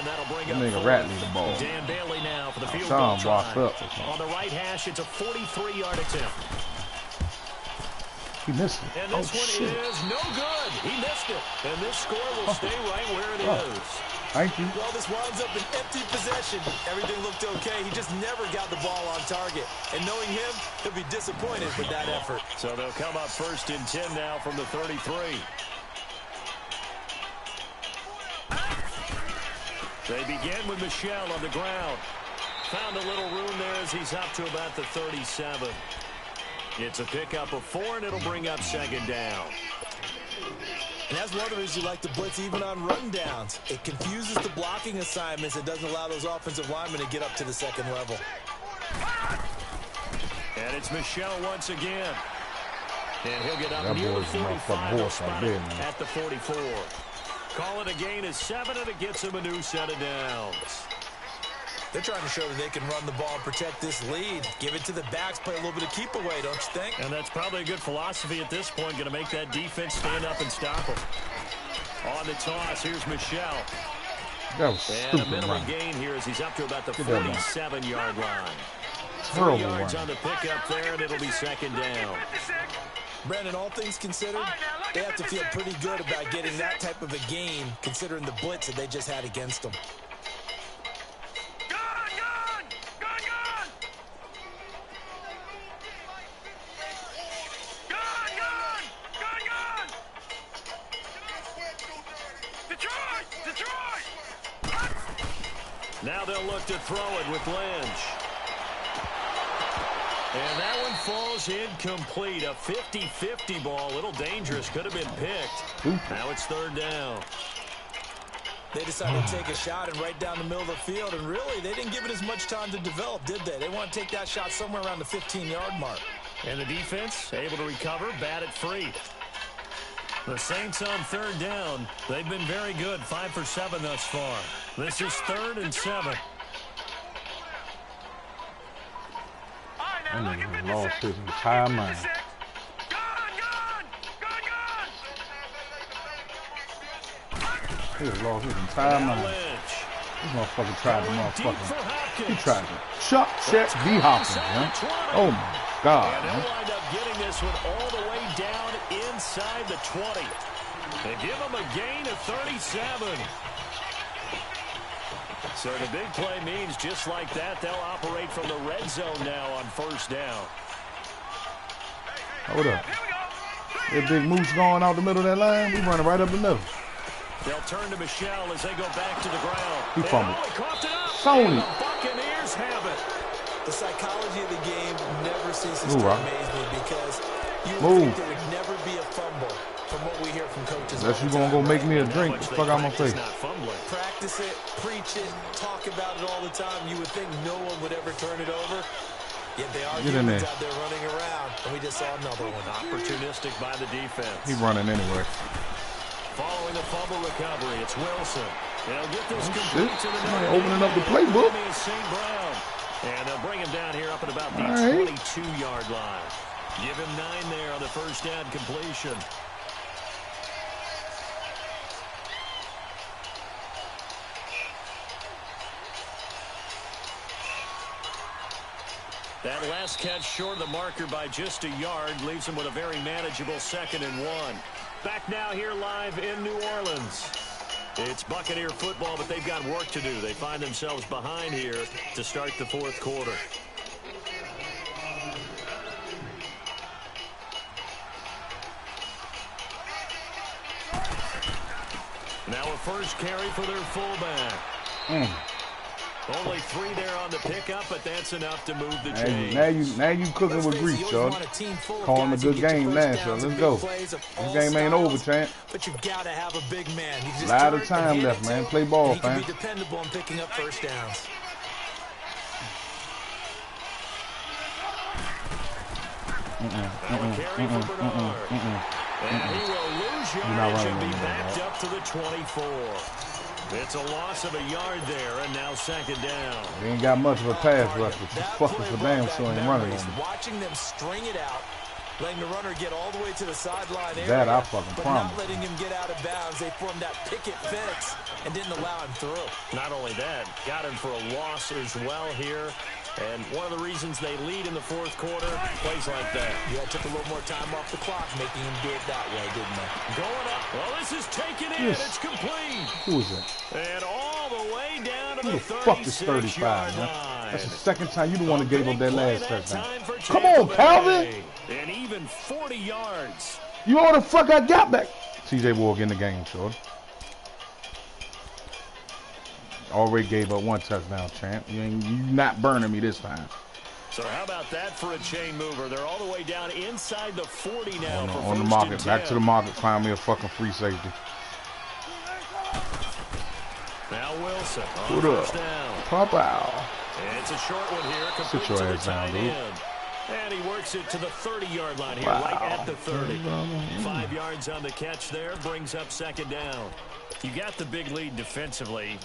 That nigga Ratley the ball. Dan Bailey now for the field goal walked up. On the right hash, it's a 43-yard attempt. He missed it. And this one is no good. He missed it. And this score will stay right where it is. Thank you. Well, this winds up an empty possession. Everything looked okay. He just never got the ball on target. And knowing him, he'll be disappointed with that effort. So they'll come up 1st and 10 now from the 33. They begin with Michel on the ground. Found a little room there as he's up to about the 37. It's a pickup of 4, and it'll bring up 2nd down. And that's one of the reasons you like to blitz even on rundowns. It confuses the blocking assignments. It doesn't allow those offensive linemen to get up to the 2nd level. And it's Michel once again. And he'll get up near the 45 spot at the 44. Call it a gain of 7, and it gets him a new set of downs. They're trying to show that they can run the ball and protect this lead. Give it to the backs, play a little bit of keep away, don't you think? And that's probably a good philosophy at this point, going to make that defense stand up and stop them. On the toss, here's Michel. That was stupid, and a minimal gain here as he's up to about the 47-yard line. Terrible 3 yards on the pickup there, and it'll be 2nd down. Brandon, all things considered, they have to feel pretty good about getting that type of a game, considering the blitz that they just had against them. Now they'll look to throw it with Lynch. And that one falls incomplete. A 50-50 ball. A little dangerous. Could have been picked. Now it's 3rd down. They decided to take a shot and right down the middle of the field. And really, they didn't give it as much time to develop, did they? They want to take that shot somewhere around the 15-yard mark. And the defense able to recover, bat it free. The Saints on 3rd down. They've been very good. 5 for 7 thus far. This is 3rd and 7. That nigga lost his entire mind. He has lost his entire mind. This motherfucker tried to He tried to chuck check D Hopkins, man. Oh my God, and man. they'll wind up getting this one all the way down inside the 20. They give him a gain of 37. So the big play means just like that, they'll operate from the red zone now on 1st down. Hold up. That big moose going out the middle of that line, we running right up the middle. They'll turn to Michel as they go back to the ground. He fumbled. Sony. The Buccaneers have it. The psychology of the game never ceases to amaze me because you would think there would never be a fumble from what we hear from coaches. Unless you gonna go make me a drink, the fuck out my face. Practice it, preach it, talk about it all the time. You would think no one would ever turn it over. Yet they are humans out there running around, and we just saw another one. Opportunistic by the defense. He's running anyway. Following the fumble recovery, it's Wilson. They'll get this complete to the net. Opening up the playbook. St. Brown. And they'll bring him down here up at about the 22-yard line. Give him 9 there on the 1st down completion. That last catch short of the marker by just a yard leaves him with a very manageable 2nd and 1. Back now here live in New Orleans. It's Buccaneer football, but they've got work to do. They find themselves behind here to start the 4th quarter. Now a first carry for their fullback. Only 3 there on the pickup, but that's enough to move the chains. Now you cooking with grease, Sean. Calling a good game now, Sean. Let's go. This game ain't over, champ. But you gotta have a big man. A lot of time left, man. Play ball, fam. He can be dependable on picking up first downs. And he will lose yardage and be backed up to the 24. It's a loss of a yard there, and now second down. He ain't got much of a pass rush, but he's fucking for damn sure ain't running on him. Watching them string it out, letting the runner get all the way to the sideline area, that I fucking but promise. not letting him get out of bounds. They formed that picket fence and didn't allow him through. Not only that, got him for a loss as well here. And one of the reasons they lead in the fourth quarter, plays like that. Yeah, took a little more time off the clock, making him do it that way, didn't they? Going up. Well, this is taken in. It's complete. Who is that? And all the way down to Who the fuck is 35, man? That's the second time you the one that gave up that last touchdown. Come on, Calvin! And even 40 yards. You know the fuck I got back? TJ Ward in the game, short. Already gave up 1 touchdown, champ. You not burning me this time. So how about that for a chain mover? They're all the way down inside the 40 now. On the market. Back to the market. Find me a fucking free safety. Now Wilson on Put first up. down. Pop out. And it's a short one here. Sit your ass down, dude. And he works it to the 30-yard line here, right at the 30. 5 yards on the catch there, brings up second down. You got the big lead defensively.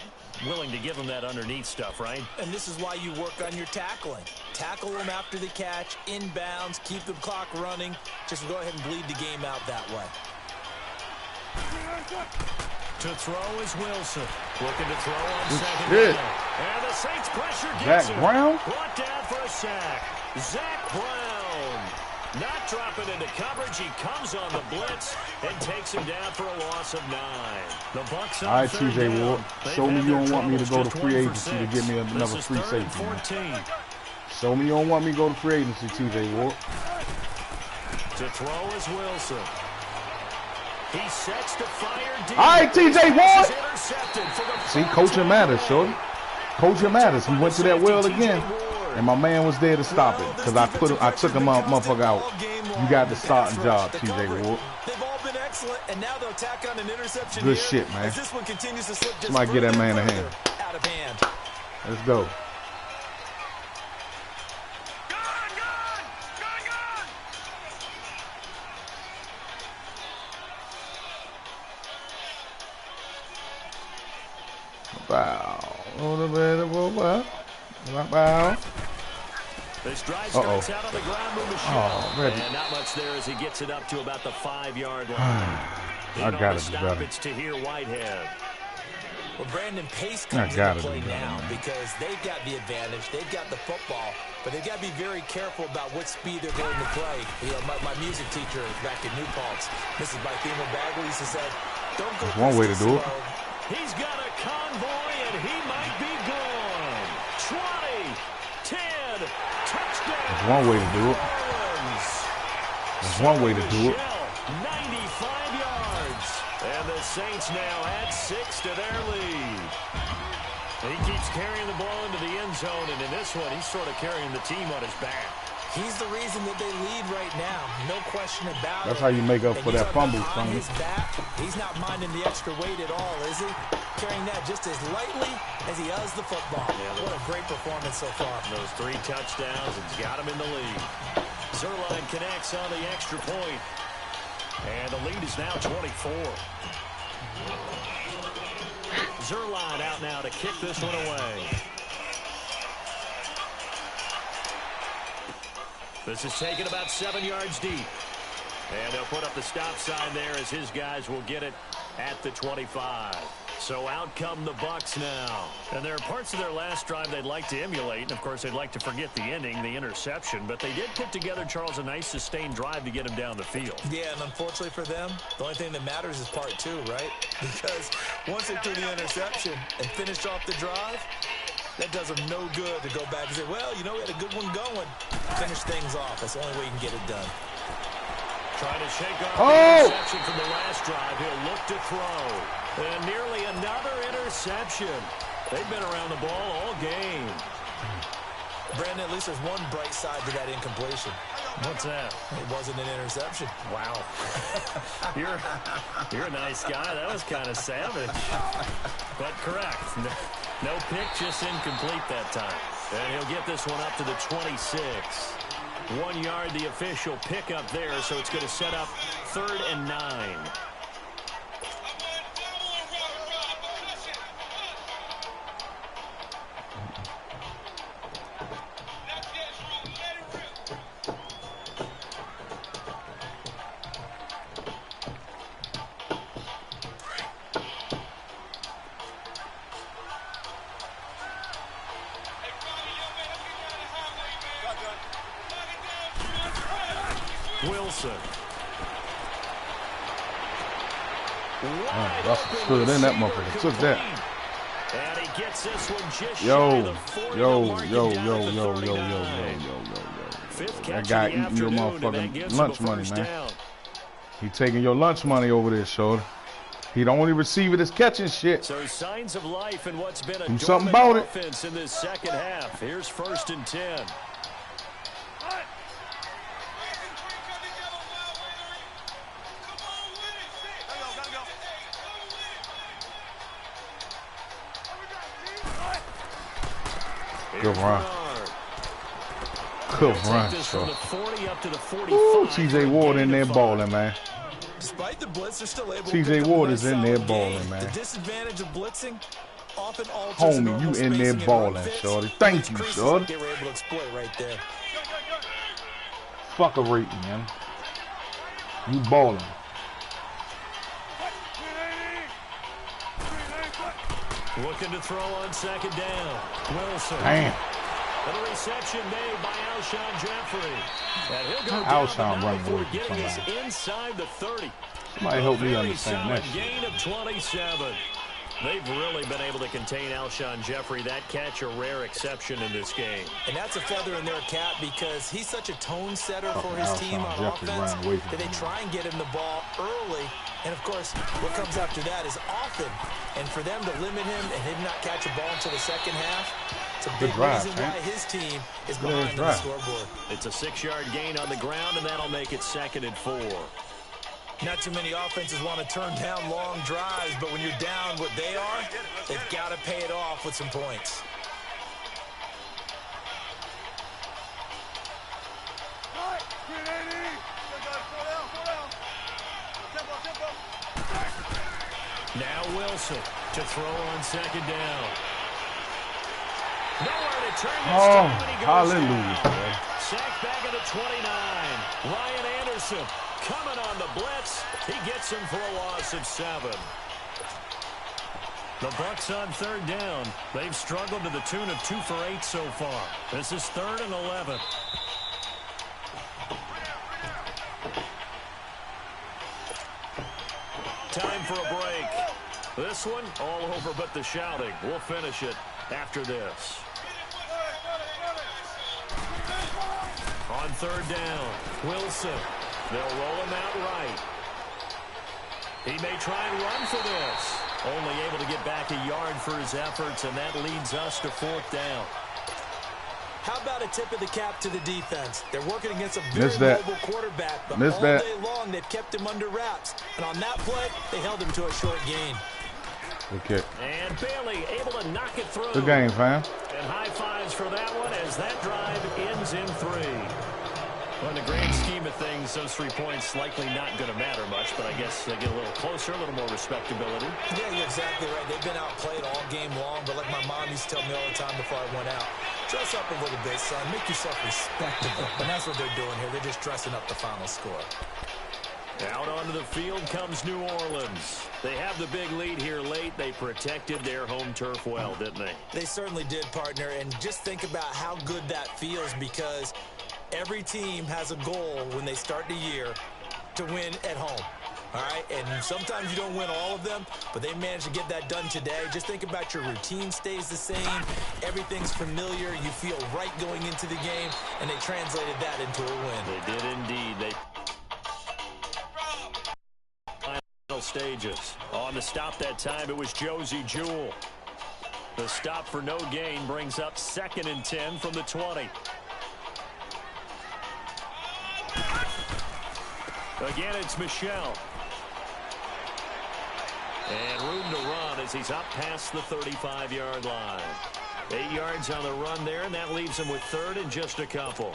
Willing to give them that underneath stuff, right? And this is why you work on your tackling. Tackle them after the catch, inbounds, keep the clock running. Just go ahead and bleed the game out that way. To throw is Wilson. Looking to throw on second down. And the Saints pressure gets him. Brown? Brought down for a sack. Zach Brown. Not dropping into coverage. He comes on the blitz and takes him down for a loss of 9. The Bucs on all right, TJ Ward. Show me you don't want me to go to free agency to get me another free safety. Show me you don't want me to go to free agency, TJ Ward. To throw is Wilson. He sets to fire deep. All right, TJ Ward. See, coaching matters, shorty. Coaching matters. He went to that well again. And my man was there to stop it because I took him out, motherfucker out. You got the starting job, TJ Ward. They've all been excellent, and now they'll tack on an interception. Good shit, man. This one continues to slip just somebody get that man a hand. Out of hand. Let's go. Wow. This drive starts out on the ground with Michelle. Reggie. And not much there as he gets it up to about the 5-yard line. I gotta do better. It's to here Whitehead. Well, Brandon Pace comes into play now because they've got the advantage. They've got the football, but they've got to be very careful about what speed they're going to play. You know, my music teacher back in New Paltz, Mrs. Bythema Bagley, used to say, "Don't go." That's one way to do it. He's got a convoy, and he might be gone. 20, 10, touchdown. That's one way to do it. That's one way to do it. 95 yards. And the Saints now add 6 to their lead. He keeps carrying the ball into the end zone, and in this one, he's sort of carrying the team on his back. He's the reason that they lead right now. No question about it. That's how you make up for that fumble, on his back. He's not minding the extra weight at all, is he? Carrying that just as lightly as he does the football. Yeah, what a great performance so far. Those 3 touchdowns, it's got him in the lead. Zuerlein connects on the extra point. And the lead is now 24. Zuerlein out now to kick this one away. This is taken about 7 yards deep. And they'll put up the stop sign there as his guys will get it at the 25. So out come the Bucs now. And there are parts of their last drive they'd like to emulate. And, of course, they'd like to forget the ending, the interception. But they did put together, Charles, a nice sustained drive to get him down the field. Yeah, and unfortunately for them, the only thing that matters is part 2, right? Because once they threw the interception and finished off the drive, that does them no good to go back and say, well, you know, we had a good one going. Finish things off. That's the only way you can get it done. Trying to shake off the interception from the last drive. He'll look to throw. And nearly another interception. They've been around the ball all game. Brandon, at least there's one bright side to that incompletion. What's that? It wasn't an interception. Wow. You're a nice guy. That was kind of savage. But correct. No pick, just incomplete that time. And he'll get this one up to the 26. 1 yard, the official pickup there, so it's going to set up 3rd and 9. Wilson. Russell stood in that motherfucker. Took that. And he gets this one just yo. That guy eating your motherfucking lunch money, man. He taking your lunch money over there, shorty. He the only receiver that's catching shit. So signs of life in what's been a do something about offense in this second half. Here's 1st and 10. Good run. Good run, so. TJ Ward in there balling, man. Despite the blitz, they're still able TJ Ward is in there balling, man. The disadvantage of blitzing often alters homie, you in there balling, shorty. Thank you, shorty. They were able to exploit right there. Fuck a rating, man. You balling. Looking to throw on 2nd down. Wilson. Damn. And a reception made by Alshon Jeffrey. And he'll go Alshon running before away getting us from inside the 30. Somebody help me understand that shit. Gain of 27. They've really been able to contain Alshon Jeffrey. That catch a rare exception in this game. And that's a feather in their cap because he's such a tone setter for his team on offense that they try and get him the ball early. And, of course, what comes after that is often. And for them to limit him and him not catch a ball until the second half, it's a big reason why his team is behind the scoreboard. It's a 6-yard gain on the ground, and that'll make it 2nd and 4. Not too many offenses want to turn down long drives, but when you're down what they are, they've got to pay it off with some points. Now Wilson to throw on 2nd down. Nowhere to turn this time, and he goes hallelujah. down. Sacked back at the 29. Ryan Anderson coming on the blitz. He gets him for a loss of 7. The Bucs on 3rd down. They've struggled to the tune of 2 for 8 so far. This is 3rd and 11. Time for a break. This one all over but the shouting. We'll finish it after this. On 3rd down, Wilson. They'll roll him out right. He may try and run for this. Only able to get back a yard for his efforts, and that leads us to 4th down. How about a tip of the cap to the defense? They're working against a very mobile quarterback, but all day long they've kept him under wraps. And on that play, they held him to a short gain. Okay. And Bailey able to knock it through. Good game, fam. And high fives for that one as that drive ends in 3. Well, in the grand scheme of things, those 3 points likely not going to matter much, but I guess they get a little closer, a little more respectability. Yeah, you're exactly right. They've been outplayed all game long, but like my mom used to tell me all the time before I went out, dress up a little bit, son. Make yourself respectable. And that's what they're doing here. They're just dressing up the final score. Out onto the field comes New Orleans. They have the big lead here late. They protected their home turf well, didn't they? They certainly did, partner. And just think about how good that feels because every team has a goal when they start the year to win at home. All right, and sometimes you don't win all of them, but they managed to get that done today. Just think about your routine stays the same. Everything's familiar. You feel right going into the game, and they translated that into a win. They did indeed. stages. On the stop that time, it was Josie Jewell. The stop for no gain brings up 2nd and 10 from the 20. Again, it's Michel. And room to run as he's up past the 35-yard line. 8 yards on the run there, and that leaves him with 3rd and just a couple.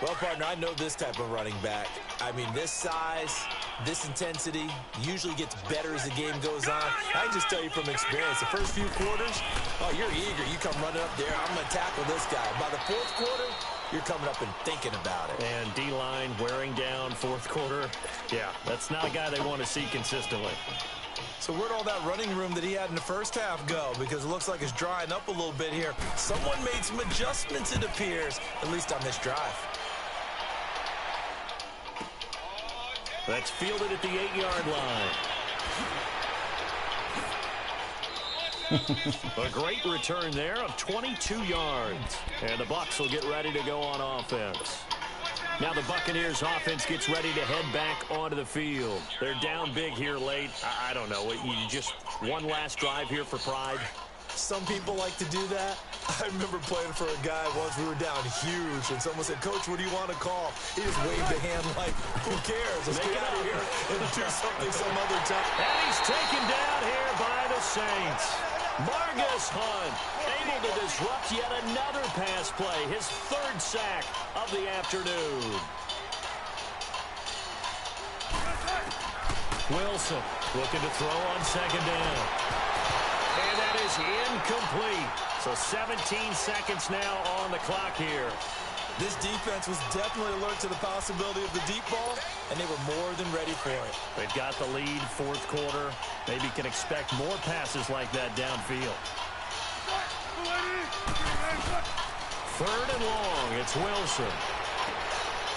Well, partner, I know this type of running back. I mean, this size, this intensity usually gets better as the game goes on. I can just tell you from experience, the first few quarters, oh, you're eager. You come running up there, I'm going to tackle this guy. By the 4th quarter, you're coming up and thinking about it. And D-line wearing down 4th quarter. Yeah, that's not a guy they want to see consistently. So where'd all that running room that he had in the first half go? Because it looks like it's drying up a little bit here. Someone made some adjustments, it appears, at least on this drive. That's fielded at the 8-yard line. A great return there of 22 yards. And the Bucs will get ready to go on offense. Now the Buccaneers offense gets ready to head back onto the field. They're down big here late. I don't know. You just one last drive here for pride? Some people like to do that. I remember playing for a guy once. We were down huge, and someone said, "Coach, what do you want to call?" He just waved a hand like, "Who cares? Let's get out of here and do something some other time." And he's taken down here by the Saints. Margus Hunt able to disrupt yet another pass play. His 3rd sack of the afternoon. Wilson looking to throw on 2nd down. And that is incomplete. So 17 seconds now on the clock here. This defense was definitely alert to the possibility of the deep ball, and they were more than ready for it. They've got the lead, 4th quarter. Maybe can expect more passes like that downfield. 3rd and long. It's Wilson.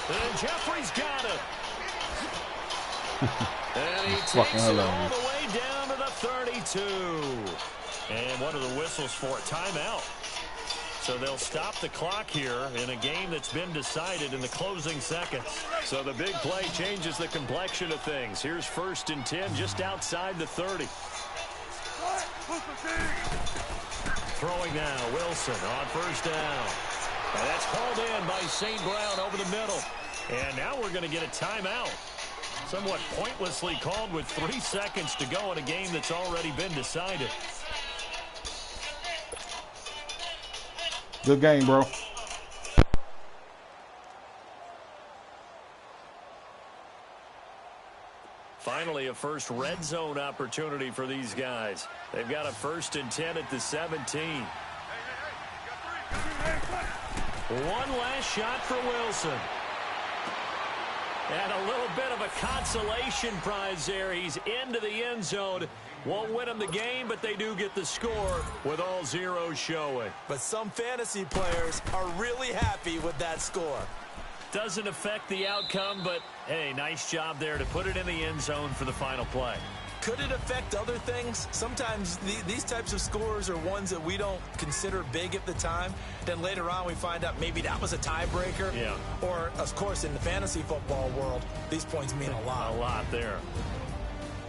And Jeffrey's got it. And he takes it all the way down to the 32. And what are the whistles for? Timeout. So they'll stop the clock here in a game that's been decided in the closing seconds. So the big play changes the complexion of things. Here's 1st and 10 just outside the 30. Throwing now, Wilson on 1st down. And that's called in by St. Brown over the middle. And now we're going to get a timeout. Somewhat pointlessly called with 3 seconds to go in a game that's already been decided. Good game, bro. Finally, a first red zone opportunity for these guys. They've got a 1st and 10 at the 17. One last shot for Wilson. And a little bit of a consolation prize there. He's into the end zone. Won't win them the game, but they do get the score with all zeros showing. But some fantasy players are really happy with that score. Doesn't affect the outcome, but, hey, nice job there to put it in the end zone for the final play. Could it affect other things? Sometimes these types of scores are ones that we don't consider big at the time. Then later on we find out maybe that was a tiebreaker. Yeah. Or, of course, in the fantasy football world, these points mean a lot. A lot there.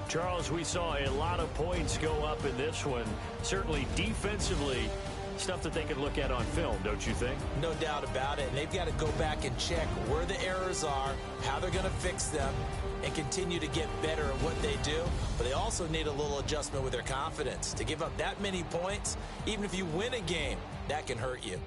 Charles, we saw a lot of points go up in this one. Certainly defensively, stuff that they could look at on film, don't you think? No doubt about it. And they've got to go back and check where the errors are, how they're going to fix them, and continue to get better at what they do. But they also need a little adjustment with their confidence. To give up that many points, even if you win a game, that can hurt you.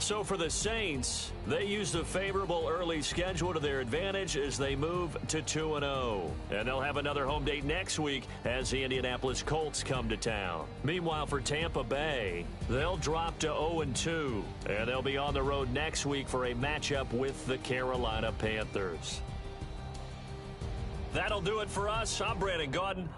So for the Saints, they used a favorable early schedule to their advantage as they move to 2-0. And they'll have another home date next week as the Indianapolis Colts come to town. Meanwhile, for Tampa Bay, they'll drop to 0-2. And they'll be on the road next week for a matchup with the Carolina Panthers. That'll do it for us. I'm Brandon Gaudin.